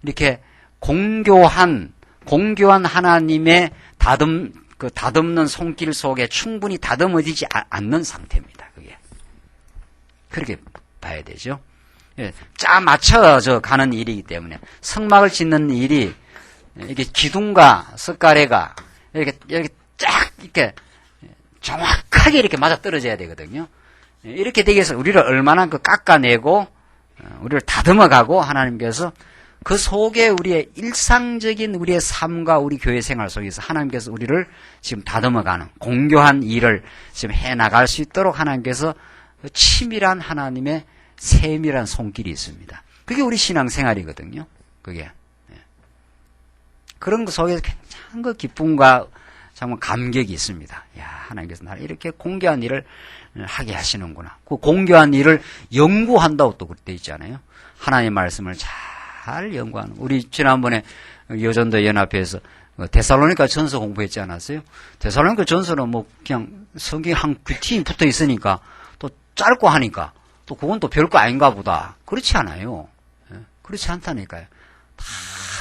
Speaker 1: 이렇게 공교한 하나님의 다듬는 손길 속에 충분히 다듬어지지 않는 상태입니다. 그게. 그렇게 봐야 되죠. 예, 짜 맞춰져 가는 일이기 때문에 성막을 짓는 일이 이렇게 기둥과 석가래가 이렇게 쫙 이렇게 정확하게 이렇게 맞아 떨어져야 되거든요. 이렇게 되기 위해서 우리를 얼마나 깎아내고 우리를 다듬어가고 하나님께서 그 속에 우리의 일상적인 우리의 삶과 우리 교회 생활 속에서 하나님께서 우리를 지금 다듬어가는 공교한 일을 지금 해나갈 수 있도록 하나님께서 치밀한 하나님의 세밀한 손길이 있습니다. 그게 우리 신앙생활이거든요. 그게. 그런 것 속에서 굉장히 기쁨과 정말 감격이 있습니다. 야, 하나님께서 나를 이렇게 공교한 일을 하게 하시는구나. 그 공교한 일을 연구한다고 또 그때 있잖아요. 하나님의 말씀을 잘 연구하는. 우리 지난번에 여전도 연합회에서 데살로니가 전서 공부했지 않았어요? 데살로니가 전서는 그냥 성경 한 귀티 붙어 있으니까 또 짧고 하니까 또 그건 또 별거 아닌가 보다. 그렇지 않아요. 그렇지 않다니까요. 다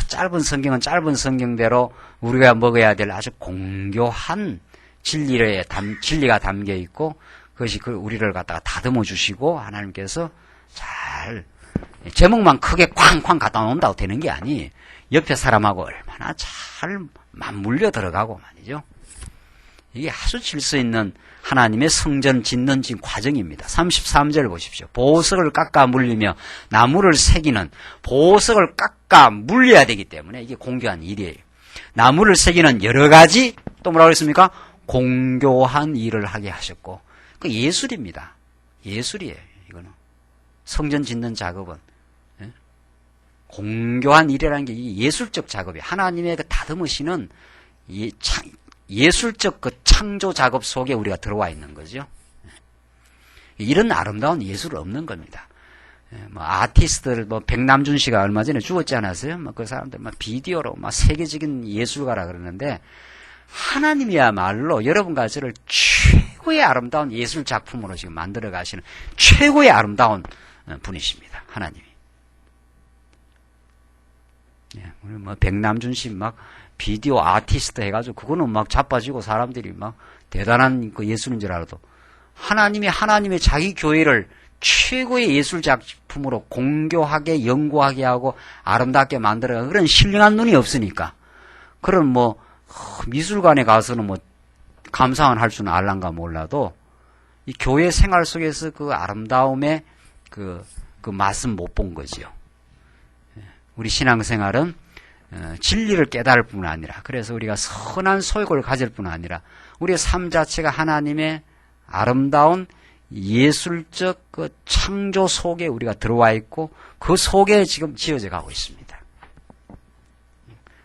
Speaker 1: 짧은 성경은 짧은 성경대로 우리가 먹어야 될 아주 공교한 진리가 담겨 있고 그것이 우리를 갖다가 다듬어 주시고 하나님께서 잘 제목만 크게 쾅쾅 갖다 놓는다고 되는 게 아니. 옆에 사람하고 얼마나 잘 맞물려 들어가고 말이죠. 이게 아주 질서 있는 하나님의 성전 짓는 과정입니다. 33절 보십시오. 보석을 깎아 물리며 나무를 새기는 보석을 깎아 물려야 되기 때문에 이게 공교한 일이에요. 나무를 새기는 여러 가지 또 뭐라고 했습니까? 공교한 일을 하게 하셨고 그 예술입니다. 예술이에요. 이거는 성전 짓는 작업은 공교한 일이라는 게 예술적 작업이에요. 하나님의 그 다듬으시는 예술적 그 창조 작업 속에 우리가 들어와 있는 거죠. 이런 아름다운 예술은 없는 겁니다. 아티스트들, 백남준 씨가 얼마 전에 죽었지 않았어요? 그 사람들 비디오로 세계적인 예술가라 그러는데, 하나님이야말로 여러분과 저를 최고의 아름다운 예술 작품으로 지금 만들어 가시는 최고의 아름다운 분이십니다. 하나님이. 우리 백남준 씨 비디오 아티스트 해가지고 그거는 자빠지고 사람들이 대단한 그 예술인 줄 알아도 하나님이 자기 교회를 최고의 예술 작품으로 공교하게 연구하게 하고 아름답게 만들어가 그런 신령한 눈이 없으니까 그런 뭐 미술관에 가서는 뭐 감상을 할 줄은 알란가 몰라도 이 교회 생활 속에서 그 아름다움의 그 맛은 못 본 거지요. 우리 신앙생활은 진리를 깨달을 뿐 아니라 그래서 우리가 선한 소욕을 가질 뿐 아니라 우리의 삶 자체가 하나님의 아름다운 예술적 그 창조 속에 우리가 들어와 있고 그 속에 지금 지어져 가고 있습니다.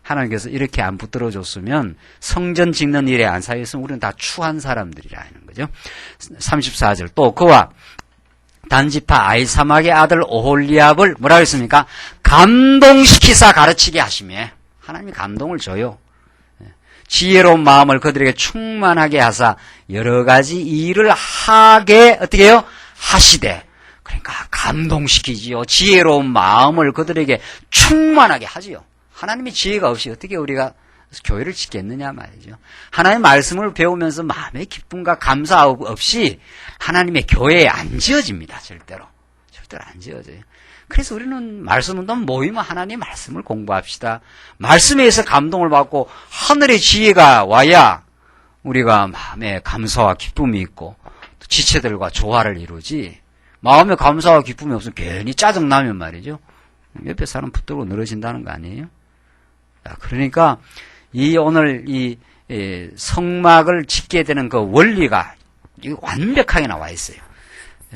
Speaker 1: 하나님께서 이렇게 안 붙들어 줬으면 성전 짓는 일에 안 사였으면 우리는 다 추한 사람들이라는 거죠. 34절 또 그와 단지파 아이사막의 아들 오홀리압을 뭐라고 했습니까? 감동시키사 가르치게 하시며 하나님이 감동을 줘요. 지혜로운 마음을 그들에게 충만하게 하사 여러 가지 일을 하게 어떻게 해요? 하시되 그러니까 감동시키지요. 지혜로운 마음을 그들에게 충만하게 하지요. 하나님의 지혜가 없이 어떻게 우리가 교회를 짓겠느냐 말이죠. 하나님의 말씀을 배우면서 마음의 기쁨과 감사 없이 하나님의 교회에 안 지어집니다. 절대로 안 지어져요. 그래서 우리는 말씀운동 모이면 하나님의 말씀을 공부합시다. 말씀에 의해서 감동을 받고 하늘의 지혜가 와야 우리가 마음에 감사와 기쁨이 있고 지체들과 조화를 이루지 마음에 감사와 기쁨이 없으면 괜히 짜증나면 말이죠. 옆에 사람 붙들고 늘어진다는 거 아니에요? 그러니까 오늘 이 성막을 짓게 되는 그 원리가 완벽하게 나와 있어요.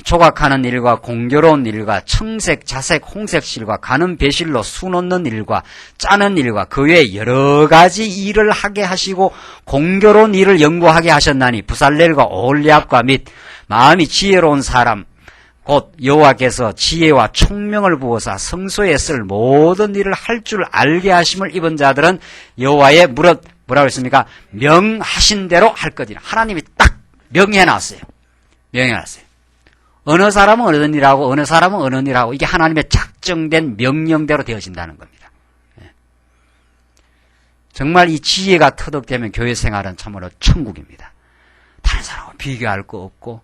Speaker 1: 조각하는 일과 공교로운 일과 청색, 자색, 홍색실과 가는 배실로 수 놓는 일과 짜는 일과 그 외에 여러 가지 일을 하게 하시고 공교로운 일을 연구하게 하셨나니 부살렐과 오홀리압과 및 마음이 지혜로운 사람 곧 여호와께서 지혜와 총명을 부어사 성소에 쓸 모든 일을 할 줄 알게 하심을 입은 자들은 여호와의 무릇 뭐라고 했습니까? 명하신 대로 할 것이라. 하나님이 딱 명해놨어요. 어느 사람은 어느 일하고 어느 사람은 어느 일하고 이게 하나님의 작정된 명령대로 되어진다는 겁니다. 정말 이 지혜가 터득되면 교회 생활은 참으로 천국입니다. 다른 사람과 비교할 거 없고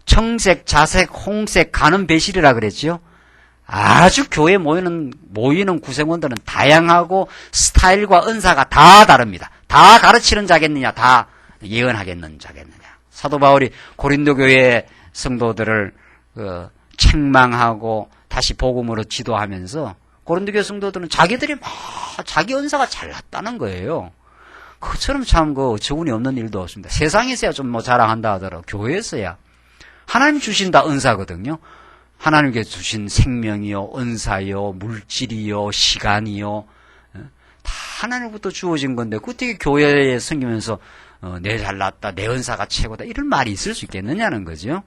Speaker 1: 청색, 자색, 홍색, 가는 배실이라 그랬죠. 아주 교회에 모이는 구성원들은 다양하고 스타일과 은사가 다 다릅니다. 다 가르치는 자겠느냐, 다 예언하겠는 자겠느냐. 사도 바울이 고린도 교회 성도들을 책망하고 다시 복음으로 지도하면서 고린도 교회 성도들은 자기들이 막 자기 은사가 잘났다는 거예요. 그처럼 참 어처구니 없는 일도 없습니다. 세상에서야 좀 자랑한다 하더라도 교회에서야 하나님 주신 다 은사거든요. 하나님께 주신 생명이요, 은사요, 물질이요, 시간이요, 다 하나님부터 주어진 건데 어떻게 교회에 섬기면서 내 잘났다, 내 은사가 최고다 이런 말이 있을 수 있겠느냐는 거죠.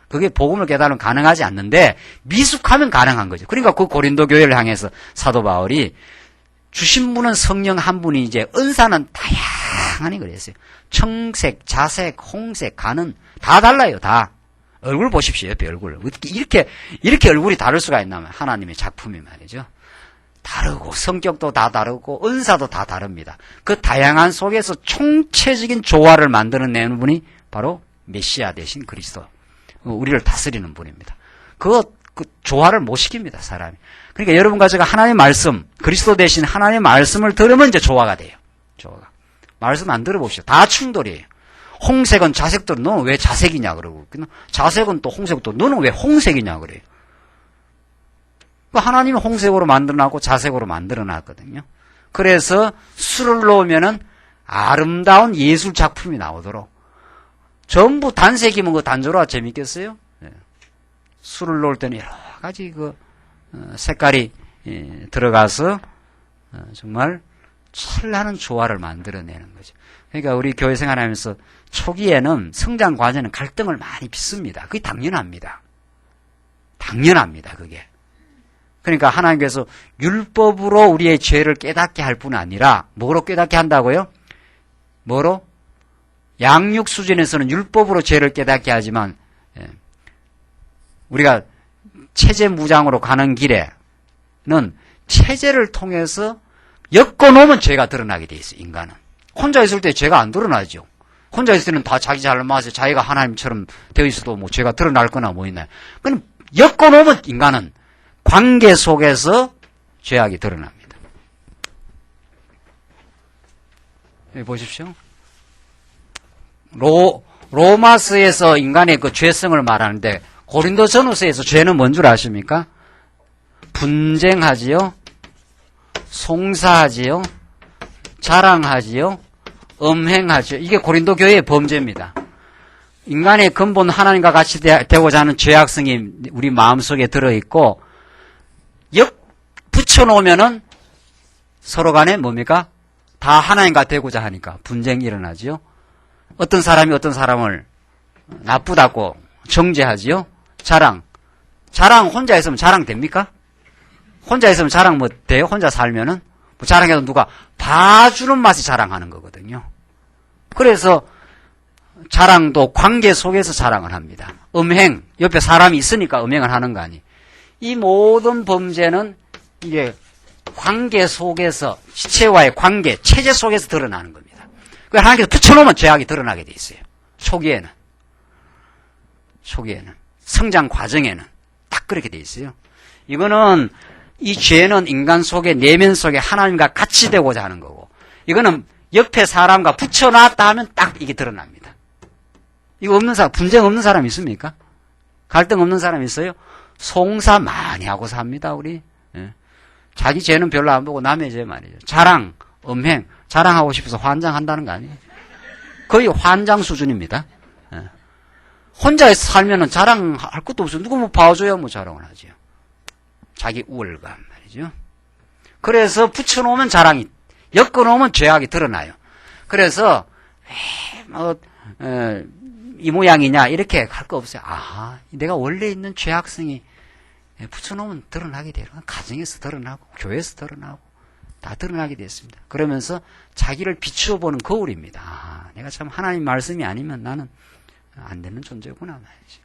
Speaker 1: 그게 복음을 깨달으면 가능하지 않는데 미숙하면 가능한 거죠. 그러니까 그 고린도 교회를 향해서 사도 바울이 주신 분은 성령 한 분이 이제 은사는 다양하니 그랬어요. 청색, 자색, 홍색, 가는 다 달라요. 다. 얼굴 보십시오. 옆에 얼굴. 어떻게 이렇게 얼굴이 다를 수가 있나면 하나님의 작품이 말이죠. 다르고 성격도 다 다르고 은사도 다 다릅니다. 그 다양한 속에서 총체적인 조화를 만들어내는 분이 바로 메시아 되신 그리스도. 우리를 다스리는 분입니다. 그 조화를 못 시킵니다. 사람이. 그러니까 여러분과 제가 하나님의 말씀, 그리스도 대신 하나님의 말씀을 들으면 이제 조화가 돼요. 조화가. 말씀 안 들어봅시다. 다 충돌이에요. 홍색은 자색들 너는 왜 자색이냐 그러고 자색은 또 홍색 또 너는 왜 홍색이냐 그래요. 하나님이 홍색으로 만들어놨고 자색으로 만들어놨거든요. 그래서 술을 놓으면은 아름다운 예술 작품이 나오도록 전부 단색이면 그 단조로가 재밌겠어요? 네. 술을 놓을 때는 여러 가지 색깔이 들어가서 정말 찬란한 조화를 만들어내는 거죠. 그러니까 우리 교회 생활하면서 초기에는 성장 과정에는 갈등을 많이 빚습니다. 그게 당연합니다. 그게. 그러니까 하나님께서 율법으로 우리의 죄를 깨닫게 할 뿐 아니라 뭐로 깨닫게 한다고요? 뭐로? 양육 수준에서는 율법으로 죄를 깨닫게 하지만 우리가 체제 무장으로 가는 길에는 체제를 통해서 엮어놓으면 죄가 드러나게 돼 있어요. 인간은. 혼자 있을 때 죄가 안 드러나죠. 혼자 있을 때는 다 자기 잘못해서 자기가 하나님처럼 되어 있어도 뭐 죄가 드러날 거나 뭐 있나요? 그럼 엮어놓으면 인간은 관계 속에서 죄악이 드러납니다. 여기 보십시오. 로마서에서 인간의 그 죄성을 말하는데 고린도전후서에서 죄는 뭔 줄 아십니까? 분쟁하지요, 송사하지요, 자랑하지요, 음행하지요. 이게 고린도 교회의 범죄입니다. 인간의 근본 하나님과 같이 되고자 하는 죄악성이 우리 마음속에 들어있고 붙여놓으면은 서로 간에 뭡니까? 다 하나님과 되고자 하니까 분쟁이 일어나지요. 어떤 사람이 어떤 사람을 나쁘다고 정죄하지요. 자랑 혼자 있으면 자랑 됩니까? 혼자 있으면 자랑 뭐 돼요? 혼자 살면은 뭐 자랑해도 누가 봐주는 맛이 자랑하는 거거든요. 그래서 자랑도 관계 속에서 자랑을 합니다. 음행, 옆에 사람이 있으니까 음행을 하는 거 아니. 이 모든 범죄는 이게 관계 속에서, 지체와의 관계, 체제 속에서 드러나는 겁니다. 그 하나님께서 붙여놓으면 죄악이 드러나게 돼 있어요. 초기에는. 성장 과정에는 딱 그렇게 돼 있어요. 이거는, 이 죄는 인간 속에, 내면 속에 하나님과 같이 되고자 하는 거고, 이거는 옆에 사람과 붙여놨다 하면 딱 이게 드러납니다. 이거 없는 사람, 분쟁 없는 사람 있습니까? 갈등 없는 사람 있어요? 송사 많이 하고 삽니다, 우리. 예. 자기 죄는 별로 안 보고 남의 죄 말이죠. 자랑, 음행, 자랑하고 싶어서 환장한다는 거 아니에요? 거의 환장 수준입니다. 예. 혼자 살면은 자랑할 것도 없어요. 누구 뭐 봐줘야 뭐 자랑을 하죠. 자기 우월감 말이죠. 그래서 붙여놓으면 자랑이, 엮어놓으면 죄악이 드러나요. 그래서, 이 모양이냐, 이렇게 할 거 없어요. 아, 내가 원래 있는 죄악성이 붙여놓으면 드러나게 돼요. 가정에서 드러나고, 교회에서 드러나고, 다 드러나게 됐습니다. 그러면서 자기를 비추어 보는 거울입니다. 아, 내가 참 하나님 말씀이 아니면 나는 안 되는 존재구나, 말이죠.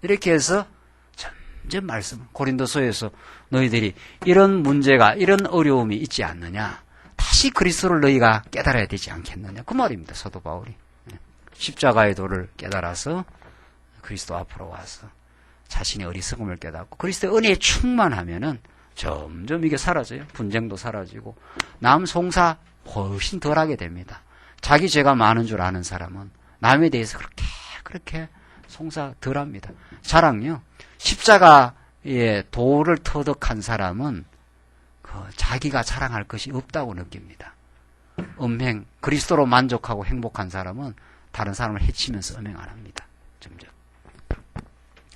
Speaker 1: 이렇게 해서 점점 말씀, 고린도서에서 너희들이 이런 문제가, 이런 어려움이 있지 않느냐, 다시 그리스도를 너희가 깨달아야 되지 않겠느냐, 그 말입니다, 사도 바울이. 십자가의 도를 깨달아서 그리스도 앞으로 와서 자신의 어리석음을 깨닫고 그리스도의 은혜에 충만하면은 점점 이게 사라져요. 분쟁도 사라지고 남 송사 훨씬 덜하게 됩니다. 자기 죄가 많은 줄 아는 사람은 남에 대해서 그렇게 송사 덜합니다. 자랑요. 십자가의 도를 터득한 사람은 자기가 자랑할 것이 없다고 느낍니다. 음행, 그리스도로 만족하고 행복한 사람은 다른 사람을 해치면서 음행 안 합니다. 점점.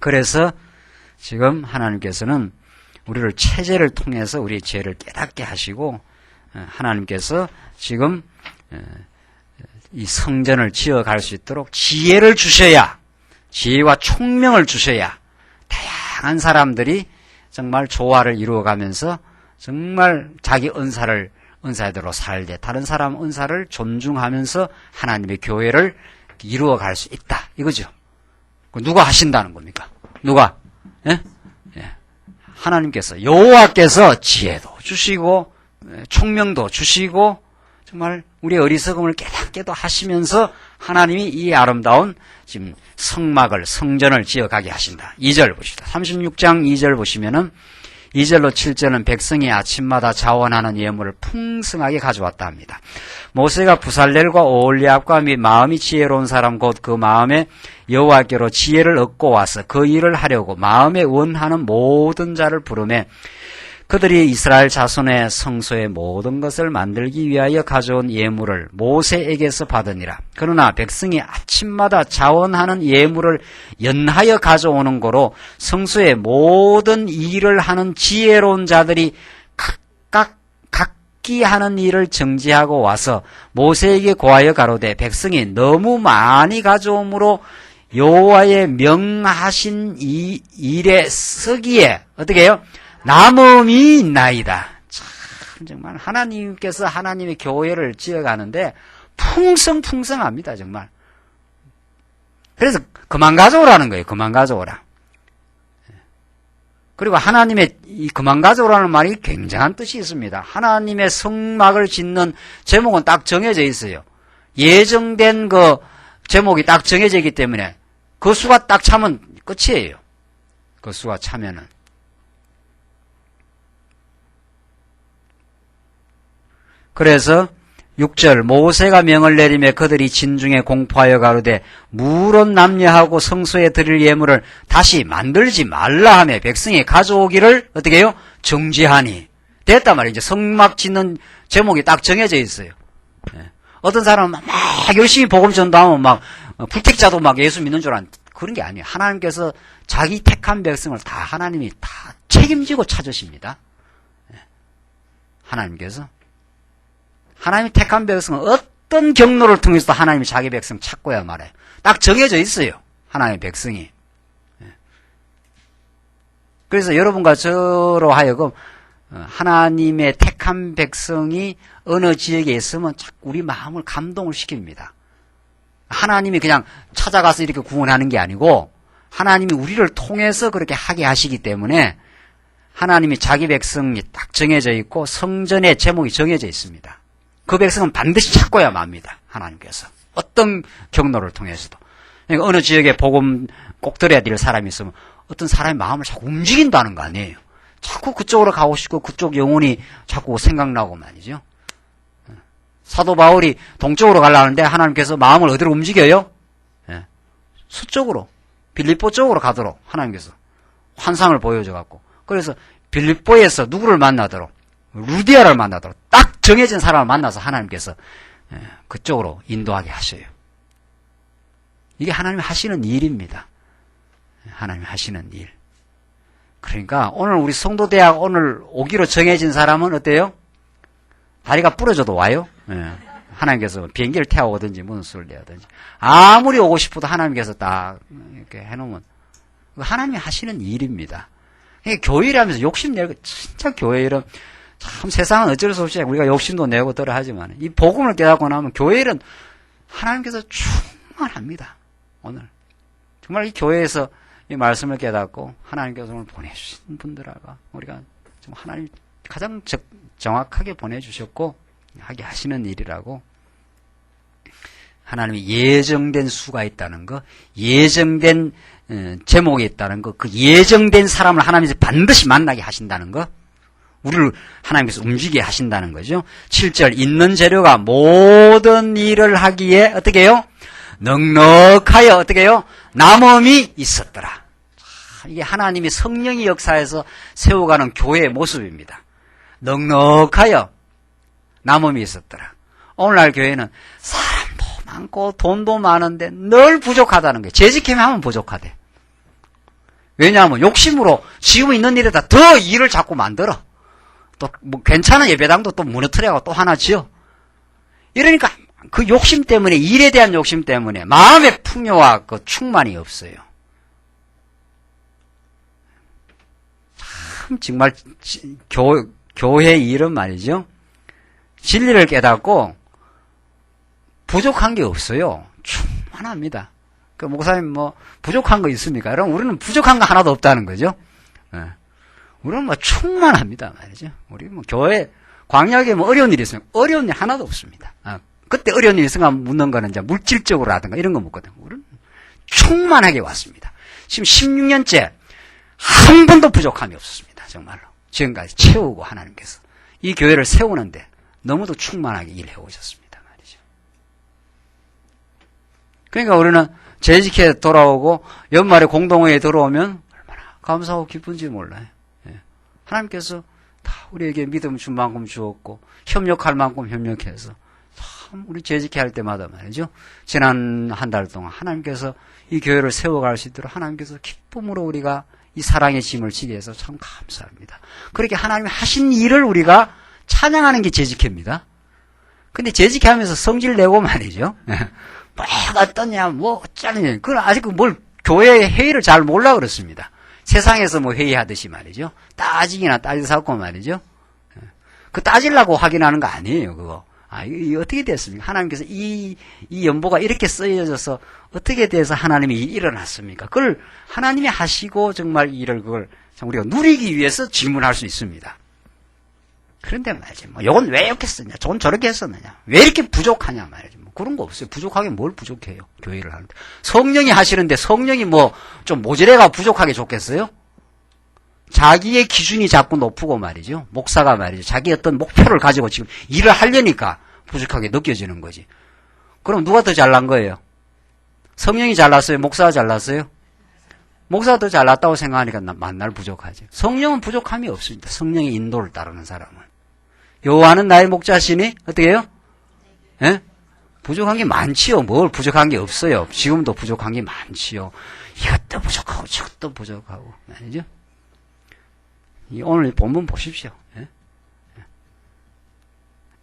Speaker 1: 그래서 지금 하나님께서는 우리를 체제를 통해서 우리의 죄를 깨닫게 하시고 하나님께서 지금 이 성전을 지어갈 수 있도록 지혜를 주셔야, 지혜와 총명을 주셔야 다양한 사람들이 정말 조화를 이루어가면서 정말 자기 은사대로 살되 다른 사람 은사를 존중하면서 하나님의 교회를 이루어갈 수 있다. 이거죠. 누가 하신다는 겁니까? 누가? 예? 예. 하나님께서, 여호와께서 지혜도 주시고 총명도 주시고 정말 우리의 어리석음을 깨닫게도 하시면서 하나님이 이 아름다운 지금 성전을 지어가게 하신다. 2절 보십시다. 36장 2절 보시면은 2절로 7절은 백성이 아침마다 자원하는 예물을 풍성하게 가져왔다 합니다. 모세가 부살렐과 오홀리압과 및 마음이 지혜로운 사람 곧 그 마음에 여호와께로 지혜를 얻고 와서 그 일을 하려고 마음에 원하는 모든 자를 부르매 그들이 이스라엘 자손의 성소의 모든 것을 만들기 위하여 가져온 예물을 모세에게서 받으니라. 그러나 백성이 아침마다 자원하는 예물을 연하여 가져오는 거로 성소의 모든 일을 하는 지혜로운 자들이 각기 하는 일을 정지하고 와서 모세에게 고하여 가로되 백성이 너무 많이 가져옴으로 여호와의 명하신 이 일에 서기에 어떻게 해요? 남음이 있나이다. 참 정말 하나님께서 하나님의 교회를 지어가는데 풍성합니다. 정말. 그래서 그만 가져오라는 거예요. 그만 가져오라. 그리고 하나님의 이 그만 가져오라는 말이 굉장한 뜻이 있습니다. 하나님의 성막을 짓는 제목은 딱 정해져 있어요. 예정된 제목이 딱 정해져 있기 때문에 그 수가 딱 차면 끝이에요. 그 수가 차면은. 그래서 6절 모세가 명을 내리며 그들이 진중에 공포하여 가로되 물은 남녀하고 성소에 드릴 예물을 다시 만들지 말라 하며 백성이 가져오기를 어떻게 해요? 정지하니. 됐단 말이에요. 이제 성막 짓는 제목이 딱 정해져 있어요. 어떤 사람은 막 열심히 복음 전도하면 막 불택자도 막 예수 믿는 줄 아는 그런 게 아니에요. 하나님께서 자기 택한 백성을 다 하나님이 다 책임지고 찾으십니다. 하나님께서. 하나님이 택한 백성은 어떤 경로를 통해서도 하나님이 자기 백성 찾고야 말아요. 딱 정해져 있어요. 하나님의 백성이. 그래서 여러분과 저로 하여금 하나님의 택한 백성이 어느 지역에 있으면 자꾸 우리 마음을 감동을 시킵니다. 하나님이 그냥 찾아가서 이렇게 구원하는 게 아니고 하나님이 우리를 통해서 그렇게 하게 하시기 때문에 하나님이 자기 백성이 딱 정해져 있고 성전의 제목이 정해져 있습니다. 그 백성은 반드시 찾고야 맙니다. 하나님께서. 어떤 경로를 통해서도. 그러니까 어느 지역에 복음 꼭 들어야 될 사람이 있으면 어떤 사람의 마음을 자꾸 움직인다는 거 아니에요. 자꾸 그쪽으로 가고 싶고 그쪽 영혼이 자꾸 생각나고 말이죠. 사도 바울이 동쪽으로 가려는데 하나님께서 마음을 어디로 움직여요? 서쪽으로. 빌립보 쪽으로 가도록 하나님께서 환상을 보여줘갖고. 그래서 빌립보에서 누구를 만나도록 루디아를 만나도록 딱 정해진 사람을 만나서 하나님께서 그쪽으로 인도하게 하셔요. 이게 하나님이 하시는 일입니다. 하나님이 하시는 일. 그러니까 오늘 우리 성도대학 오늘 오기로 정해진 사람은 어때요? 다리가 부러져도 와요. 하나님께서 비행기를 태워오든지 무슨 수를 내든지 아무리 오고 싶어도 하나님께서 딱 이렇게 해놓으면 하나님이 하시는 일입니다. 교회라면서 욕심내고 진짜 교회 일은 참 세상은 어쩔 수 없이 우리가 욕심도 내고 들어 하지만 이 복음을 깨닫고 나면 교회 일은 하나님께서 충만합니다. 오늘 정말 이 교회에서 이 말씀을 깨닫고 하나님께서 오늘 보내주신 분들하고 우리가 좀 하나님 가장 정확하게 보내주셨고 하게 하시는 일이라고 하나님이 예정된 수가 있다는 거, 예정된 제목이 있다는 거, 그 예정된 사람을 하나님께서 반드시 만나게 하신다는 거, 우리를 하나님께서 움직이게 하신다는 거죠. 7절 있는 재료가 모든 일을 하기에 어떻게 해요? 넉넉하여 어떻게 해요? 남음이 있었더라. 이게 하나님이 성령의 역사에서 세워가는 교회의 모습입니다. 넉넉하여 남음이 있었더라. 오늘날 교회는 사람도 많고 돈도 많은데 늘 부족하다는 거예요. 재직하면 하면 부족하대. 왜냐하면 욕심으로 지금 있는 일에다 더 일을 자꾸 만들어. 또 뭐 괜찮은 예배당도 또 무너뜨려고 또 하나 지어. 이러니까 그 욕심 때문에, 일에 대한 욕심 때문에 마음의 풍요와 그 충만이 없어요. 참 정말 교회 일은 말이죠. 진리를 깨닫고 부족한 게 없어요. 충만합니다. 그 목사님 뭐 부족한 거 있습니까? 그럼 우리는 부족한 거 하나도 없다는 거죠. 우리는 뭐 충만합니다 말이죠. 우리 뭐 교회 광야에 뭐 어려운 일이 있으면 어려운 일 하나도 없습니다. 그때 어려운 일이 있으면 묻는 거는 이제 물질적으로라든가 이런 거 묻거든요. 우리는 충만하게 왔습니다. 지금 16년째 한 번도 부족함이 없었습니다. 정말로. 지금까지 채우고 하나님께서 이 교회를 세우는데 너무도 충만하게 일해 오셨습니다. 말이죠. 그러니까 우리는 재직해 돌아오고 연말에 공동회에 들어오면 얼마나 감사하고 기쁜지 몰라요. 하나님께서 다 우리에게 믿음 준 만큼 주었고 협력할 만큼 협력해서 참 우리 재직해 할 때마다 말이죠. 지난 한 달 동안 하나님께서 이 교회를 세워갈 수 있도록 하나님께서 기쁨으로 우리가 이 사랑의 짐을 지게 해서 참 감사합니다. 그렇게 하나님이 하신 일을 우리가 찬양하는 게 재직회입니다. 근데 재직회하면서 성질 내고 말이죠. 뭐가 어떠냐, 뭐 어쩌냐. 그건 아직 뭘 교회의 회의를 잘 몰라 그렇습니다. 세상에서 뭐 회의하듯이 말이죠. 따지기나 따지사고 말이죠. 그 따지려고 확인하는 거 아니에요, 그거. 이게 어떻게 됐습니까? 하나님께서 이 연보가 이렇게 쓰여져서 어떻게 돼서 하나님이 일어났습니까? 그걸 하나님이 하시고 정말 일을 그걸 우리가 누리기 위해서 질문할 수 있습니다. 그런데 말이죠. 뭐, 요건 왜 이렇게 썼냐? 저건 저렇게 했었느냐? 왜 이렇게 부족하냐? 말이죠. 뭐 그런 거 없어요. 부족하게 뭘 부족해요. 교회를 하는데. 성령이 하시는데 성령이 뭐 좀 모자래가 부족하게 좋겠어요? 자기의 기준이 자꾸 높고 말이죠. 목사가 말이죠. 자기 어떤 목표를 가지고 지금 일을 하려니까 부족하게 느껴지는 거지. 그럼 누가 더 잘난 거예요? 성령이 잘났어요? 목사가 잘났어요? 목사가 더 잘났다고 생각하니까 만날 부족하죠. 성령은 부족함이 없습니다. 성령의 인도를 따르는 사람은. 여호와는 나의 목자시니 어떻게 해요? 예? 부족한 게 많지요. 뭘 부족한 게 없어요. 지금도 부족한 게 많지요. 이것도 부족하고 저것도 부족하고 아니죠? 오늘 본문 보십시오. 예?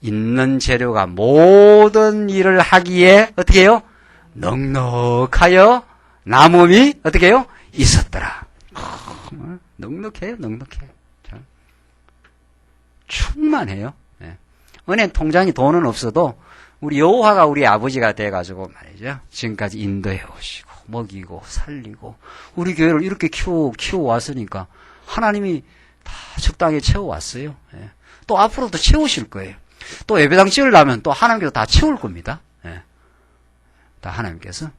Speaker 1: 있는 재료가 모든 일을 하기에 어떻게 해요? 넉넉하여 남음이 어떻게 해요? 있었더라. 넉넉해요. 넉넉해. 충만해요. 예. 은행 통장에 돈은 없어도 우리 여호와가 우리 아버지가 돼가지고 말이죠. 지금까지 인도해 오시고 먹이고 살리고 우리 교회를 이렇게 키워왔으니까 하나님이 다 적당히 채워왔어요. 예. 또 앞으로도 채우실 거예요. 또 예배당 지으려면 또 하나님께서 다 채울 겁니다. 예. 다 하나님께서.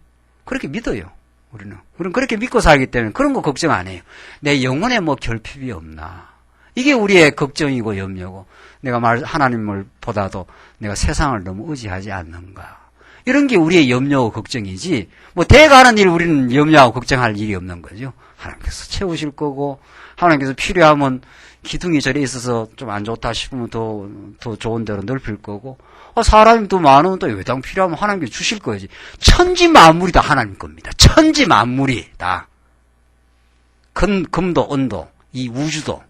Speaker 1: 그렇게 믿어요. 우리는 그렇게 믿고 살기 때문에 그런 거 걱정 안 해요. 내 영혼에 뭐 결핍이 없나. 이게 우리의 걱정이고 염려고. 내가 하나님을 보다도 내가 세상을 너무 의지하지 않는가. 이런 게 우리의 염려고 걱정이지. 뭐 대가는 일 우리는 염려하고 걱정할 일이 없는 거죠. 하나님께서 채우실 거고 하나님께서 필요하면 기둥이 저리 있어서 좀 안 좋다 싶으면 더 좋은 데로 넓힐 거고 사람이 더 많으면 또 예배당 필요하면 하나님께서 주실 거지. 천지 만물이 다 하나님 겁니다. 천지 만물이 다. 금도 은도 이 우주도.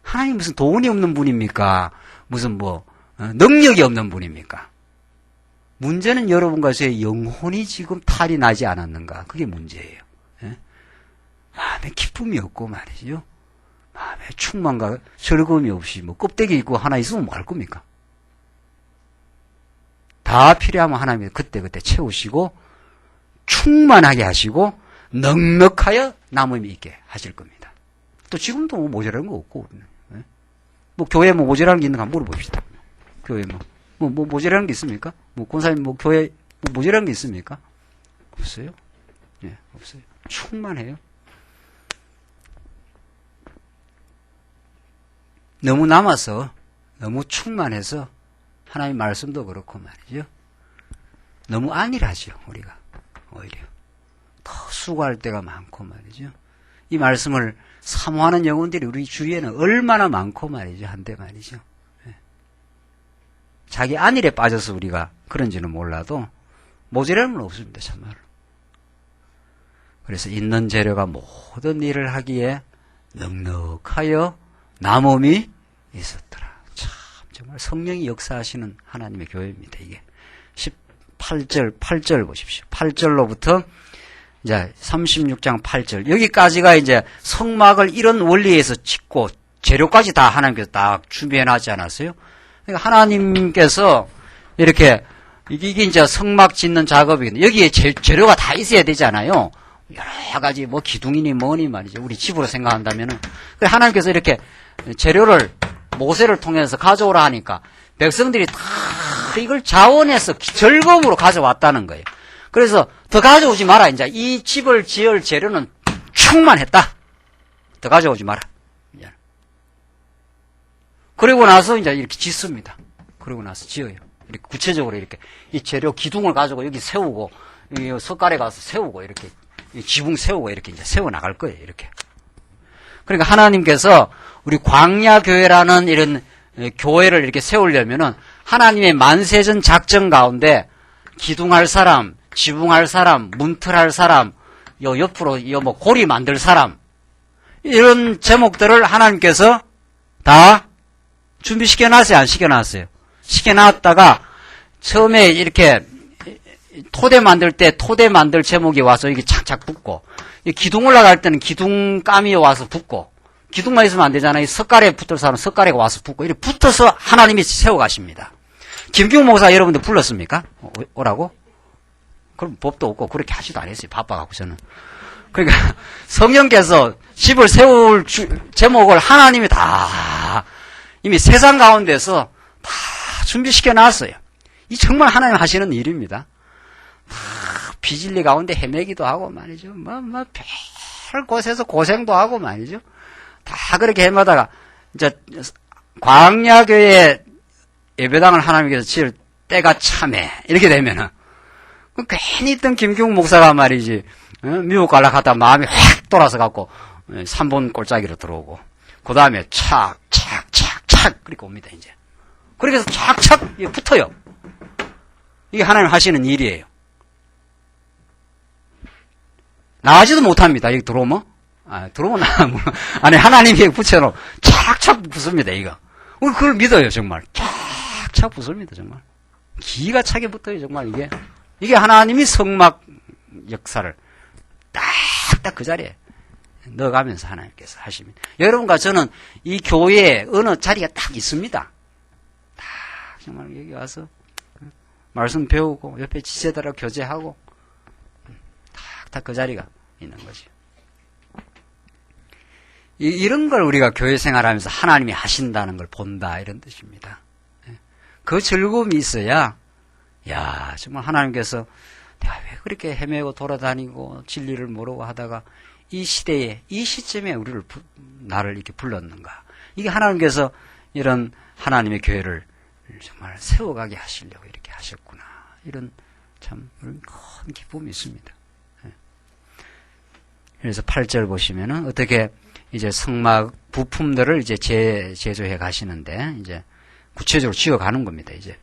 Speaker 1: 하나님 무슨 돈이 없는 분입니까? 무슨 능력이 없는 분입니까? 문제는 여러분과 저의 영혼이 지금 탈이 나지 않았는가? 그게 문제예요. 예? 마음에 기쁨이 없고 말이죠. 마음에 충만과 즐거움이 없이 껍데기 있고 하나 있으면 뭐 할 겁니까? 다 필요하면 하나님이 그때그때 채우시고 충만하게 하시고 넉넉하여 남음이 있게 하실 겁니다. 또 지금도 모자라는 거 없고 예? 교회 모자라는 게 있는가 물어봅시다. 교회 모자라는 게 있습니까? 권사님 교회 모자라는 게 있습니까? 없어요. 예, 없어요. 충만해요. 너무 남아서 너무 충만해서 하나님 말씀도 그렇고 말이죠. 너무 안일하죠. 우리가 오히려 더 수고할 때가 많고 말이죠. 이 말씀을 사모하는 영혼들이 우리 주위에는 얼마나 많고 말이죠. 한데 말이죠. 자기 안일에 빠져서 우리가 그런지는 몰라도 모자람은 없습니다. 참말로. 그래서 있는 재료가 모든 일을 하기에 넉넉하여 남음이 있었더라. 참 정말 성령이 역사하시는 하나님의 교회입니다. 이게 8절 보십시오. 8절로부터 이제 36장 8절 여기까지가 이제 성막을 이런 원리에서 짓고 재료까지 다 하나님께서 딱 준비해 놨지 않았어요? 그러니까 하나님께서 이렇게 이게 이제 성막 짓는 작업이거든요. 여기에 재료가 다 있어야 되잖아요. 여러 가지 기둥이니 뭐니 말이죠. 우리 집으로 생각한다면은 하나님께서 이렇게 재료를 모세를 통해서 가져오라 하니까 백성들이 다 이걸 자원해서 즐거움으로 가져왔다는 거예요. 그래서 더 가져오지 마라. 이제 이 집을 지을 재료는 충만했다. 더 가져오지 마라. 그리고 나서 이제 이렇게 짓습니다. 그리고 나서 지어요. 이렇게 구체적으로 이렇게 이 재료 기둥을 가지고 여기 세우고 이 석가래 가서 세우고 이렇게 지붕 세우고 이렇게 이제 세워 나갈 거예요. 이렇게. 그러니까 하나님께서 우리 광야교회라는 이런 교회를 이렇게 세우려면은 하나님의 만세전 작전 가운데 기둥할 사람, 지붕할 사람, 문틀할 사람, 요 옆으로 고리 만들 사람 이런 제목들을 하나님께서 다 준비시켜 놨어요? 안 시켜 놨어요? 시켜 놨다가 처음에 이렇게 토대 만들 때 토대 만들 제목이 와서 이게 착착 붙고 기둥 올라갈 때는 기둥감이 와서 붙고 기둥만 있으면 안 되잖아요. 석가래에 붙을 사람은 석가래가 와서 붙고 이렇게 붙어서 하나님이 세워가십니다. 김규 목사 여러분들 불렀습니까? 오라고? 그럼 법도 없고 그렇게 하지도 않았어요. 바빠갖고 저는. 그러니까 성령께서 집을 세울 제목을 하나님이 다 이미 세상 가운데서 다 준비시켜 놨어요. 이 정말 하나님 하시는 일입니다. 비진리 가운데 헤매기도 하고 말이죠. 별 곳에서 고생도 하고 말이죠. 다 그렇게 헤매다가 이제 광야교회 예배당을 하나님께서 지을 때가 참해 이렇게 되면은 괜히 있던 김경욱 목사가 말이지 미국 가려고 하다가 마음이 확 돌아서 갖고 3번 골짜기로 들어오고 그 다음에 착착착착 그렇게 옵니다. 이제 그렇게 해서 착착 붙어요. 이게 하나님 하시는 일이에요. 나가지도 못합니다. 여기 들어오면 들어오면 아니 하나님이 붙여놓은 착착 붙습니다. 이거 그걸 믿어요. 정말 착착 붙습니다. 정말 기가 차게 붙어요. 정말 이게 하나님이 성막 역사를 딱딱 그 자리에 넣어가면서 하나님께서 하십니다. 여러분과 저는 이 교회에 어느 자리가 딱 있습니다. 딱 정말 여기 와서 말씀 배우고 옆에 지체들하고 교제하고 딱 그 자리가 있는 거죠. 이런 걸 우리가 교회 생활하면서 하나님이 하신다는 걸 본다 이런 뜻입니다. 그 즐거움이 있어야 정말 하나님께서 내가 왜 그렇게 헤매고 돌아다니고 진리를 모르고 하다가 이 시대에 이 시점에 나를 이렇게 불렀는가. 이게 하나님께서 이런 하나님의 교회를 정말 세워가게 하시려고 이렇게 하셨구나. 이런 참 큰 기쁨이 있습니다. 그래서 8절 보시면은 어떻게 이제 성막 부품들을 이제 제조해 가시는데 이제 구체적으로 지어가는 겁니다. 이제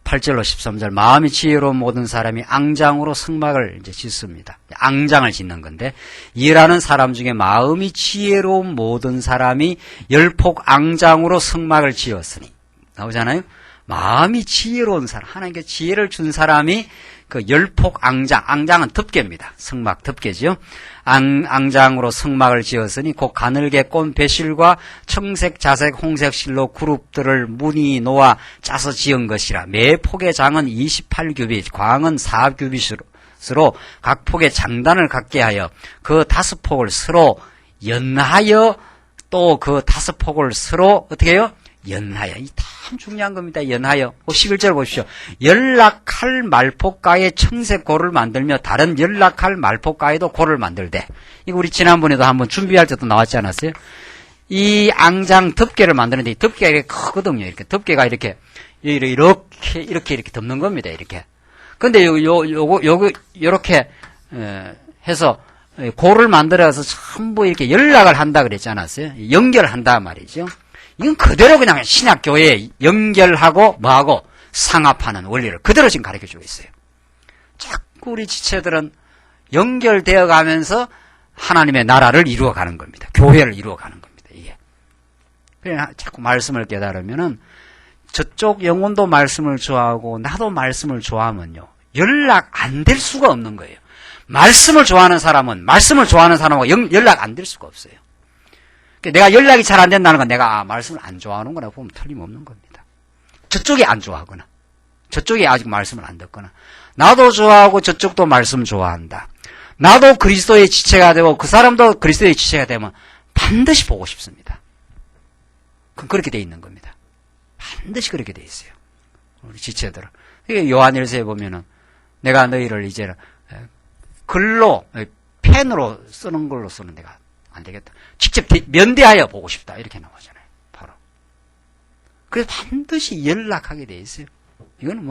Speaker 1: 8절로 13절 마음이 지혜로운 모든 사람이 앙장으로 성막을 이제 짓습니다. 앙장을 짓는 건데 일하는 사람 중에 마음이 지혜로운 모든 사람이 열폭 앙장으로 성막을 지었으니 나오잖아요. 마음이 지혜로운 사람 하나님께 지혜를 준 사람이 그 열폭 앙장 앙장은 덮개입니다. 성막 덮개지요. 앙장으로 성막을 지었으니 곧 가늘게 꼰 배실과 청색, 자색, 홍색 실로 그룹들을 무늬 놓아 짜서 지은 것이라. 매 폭의 장은 28규빗, 광은 4규빗으로 각 폭의 장단을 갖게 하여 그 5폭을 서로 연하여 또 그 5폭을 서로 어떻게 해요? 연하여. 이 참 중요한 겁니다. 연하여. 11절 보십시오. 연락할 말폭가에 청색 고를 만들며 다른 연락할 말폭가에도 고를 만들되. 이거 우리 지난번에도 한번 준비할 때도 나왔지 않았어요? 이 앙장 덮개를 만드는데 이 덮개가 이렇게 크거든요. 이렇게 덮개가 이렇게 덮는 겁니다. 이렇게. 근데 요렇게 해서 고를 만들어서 전부 이렇게 연락을 한다 그랬지 않았어요? 연결한다 말이죠. 이건 그대로 그냥 신약교회에 연결하고 뭐하고 상합하는 원리를 그대로 지금 가르쳐주고 있어요. 자꾸 우리 지체들은 연결되어 가면서 하나님의 나라를 이루어가는 겁니다. 교회를 이루어가는 겁니다. 이게. 그래 자꾸 말씀을 깨달으면은 저쪽 영혼도 말씀을 좋아하고 나도 말씀을 좋아하면요. 연락 안 될 수가 없는 거예요. 말씀을 좋아하는 사람은 말씀을 좋아하는 사람하고 연락 안 될 수가 없어요. 내가 연락이 잘 안 된다는 건 내가 말씀을 안 좋아하는 거라고 보면 틀림없는 겁니다. 저쪽이 안 좋아하거나 저쪽이 아직 말씀을 안 듣거나 나도 좋아하고 저쪽도 말씀 좋아한다. 나도 그리스도의 지체가 되고 그 사람도 그리스도의 지체가 되면 반드시 보고 싶습니다. 그렇게 돼 있는 겁니다. 반드시 그렇게 돼 있어요. 우리 지체들은. 요한일서에 보면은 내가 너희를 이제는 글로 펜으로 쓰는 걸로 쓰는 내가 안 되겠다. 직접 면대하여 보고 싶다. 이렇게 나오잖아요. 바로. 그래서 반드시 연락하게 돼 있어요. 이거는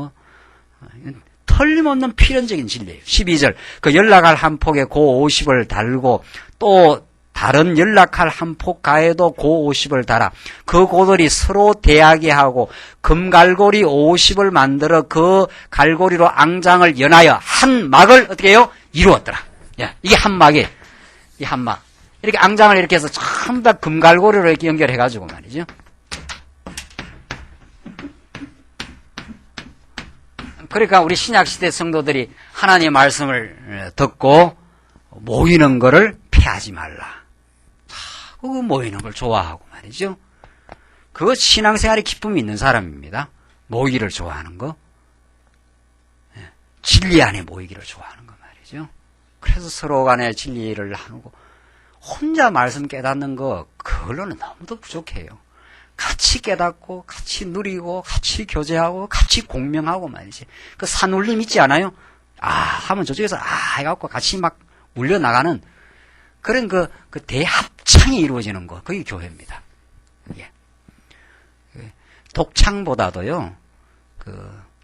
Speaker 1: 이건 틀림없는 필연적인 진리예요. 12절. 그 연락할 한 폭에 고 50을 달고 또 다른 연락할 한 폭 가에도 고 50을 달아. 그 고들이 서로 대하게 하고 금갈고리 50을 만들어 그 갈고리로 앙장을 연하여 한 막을 어떻게 해요? 이루었더라. 야, 이게 한 막이에요. 이 한 막. 이렇게 앙장을 이렇게 해서 전부 다 금갈고리로 이렇게 연결해가지고 말이죠. 그러니까 우리 신약시대 성도들이 하나님의 말씀을 듣고 모이는 거를 피하지 말라. 그거 모이는 걸 좋아하고 말이죠. 그거 신앙생활에 기쁨이 있는 사람입니다. 모이기를 좋아하는 거. 진리 안에 모이기를 좋아하는 거 말이죠. 그래서 서로 간에 진리를 나누고 혼자 말씀 깨닫는 거 그걸로는 너무도 부족해요. 같이 깨닫고, 같이 누리고, 같이 교제하고, 같이 공명하고 말이지. 그 산울림 있지 않아요? 하면 저쪽에서, 해갖고 같이 막 울려나가는 그런 그 대합창이 이루어지는 거. 그게 교회입니다. 그게. 독창보다도요,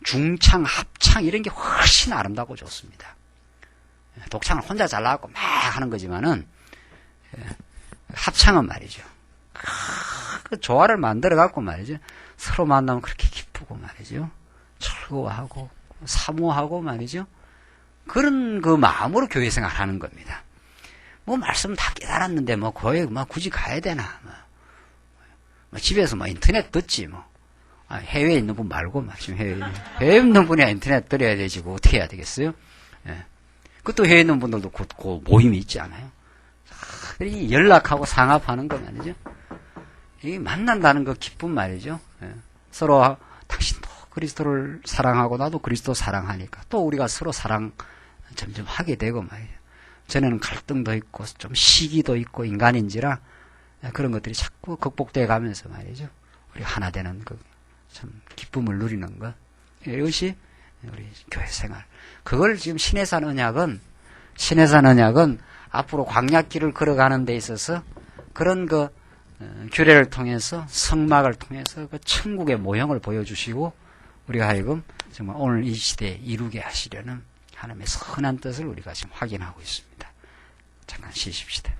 Speaker 1: 중창, 합창, 이런 게 훨씬 아름답고 좋습니다. 독창을 혼자 잘 나가고 막 하는 거지만은, 합창은 말이죠. 그 조화를 만들어갖고 말이죠. 서로 만나면 그렇게 기쁘고 말이죠. 즐거워하고, 사모하고 말이죠. 그런 그 마음으로 교회 생활을 하는 겁니다. 뭐 말씀 다 깨달았는데 뭐 교회 뭐 굳이 가야 되나. 뭐 집에서 뭐 인터넷 듣지 뭐. 해외에 있는 분 말고 말이죠. 해외에 있는 분이야 인터넷 들어야 되지 뭐 어떻게 해야 되겠어요? 예. 그것도 해외에 있는 분들도 곧 모임이 있지 않아요? 이 연락하고 상합하는 거 말이죠. 이 만난다는 그 기쁨 말이죠. 예. 서로 당신도 그리스도를 사랑하고 나도 그리스도 사랑하니까 또 우리가 서로 사랑 점점 하게 되고 말이죠. 전에는 갈등도 있고 좀 시기도 있고 인간인지라 그런 것들이 자꾸 극복돼 가면서 말이죠. 우리 하나 되는 그 참 기쁨을 누리는 것. 이것이 우리 교회 생활. 그걸 지금 신해산 언약은 앞으로 광야길을 걸어가는 데 있어서 그런 그 규례를 통해서 성막을 통해서 그 천국의 모형을 보여주시고 우리가 하여금 정말 오늘 이 시대에 이루게 하시려는 하나님의 선한 뜻을 우리가 지금 확인하고 있습니다. 잠깐 쉬십시다.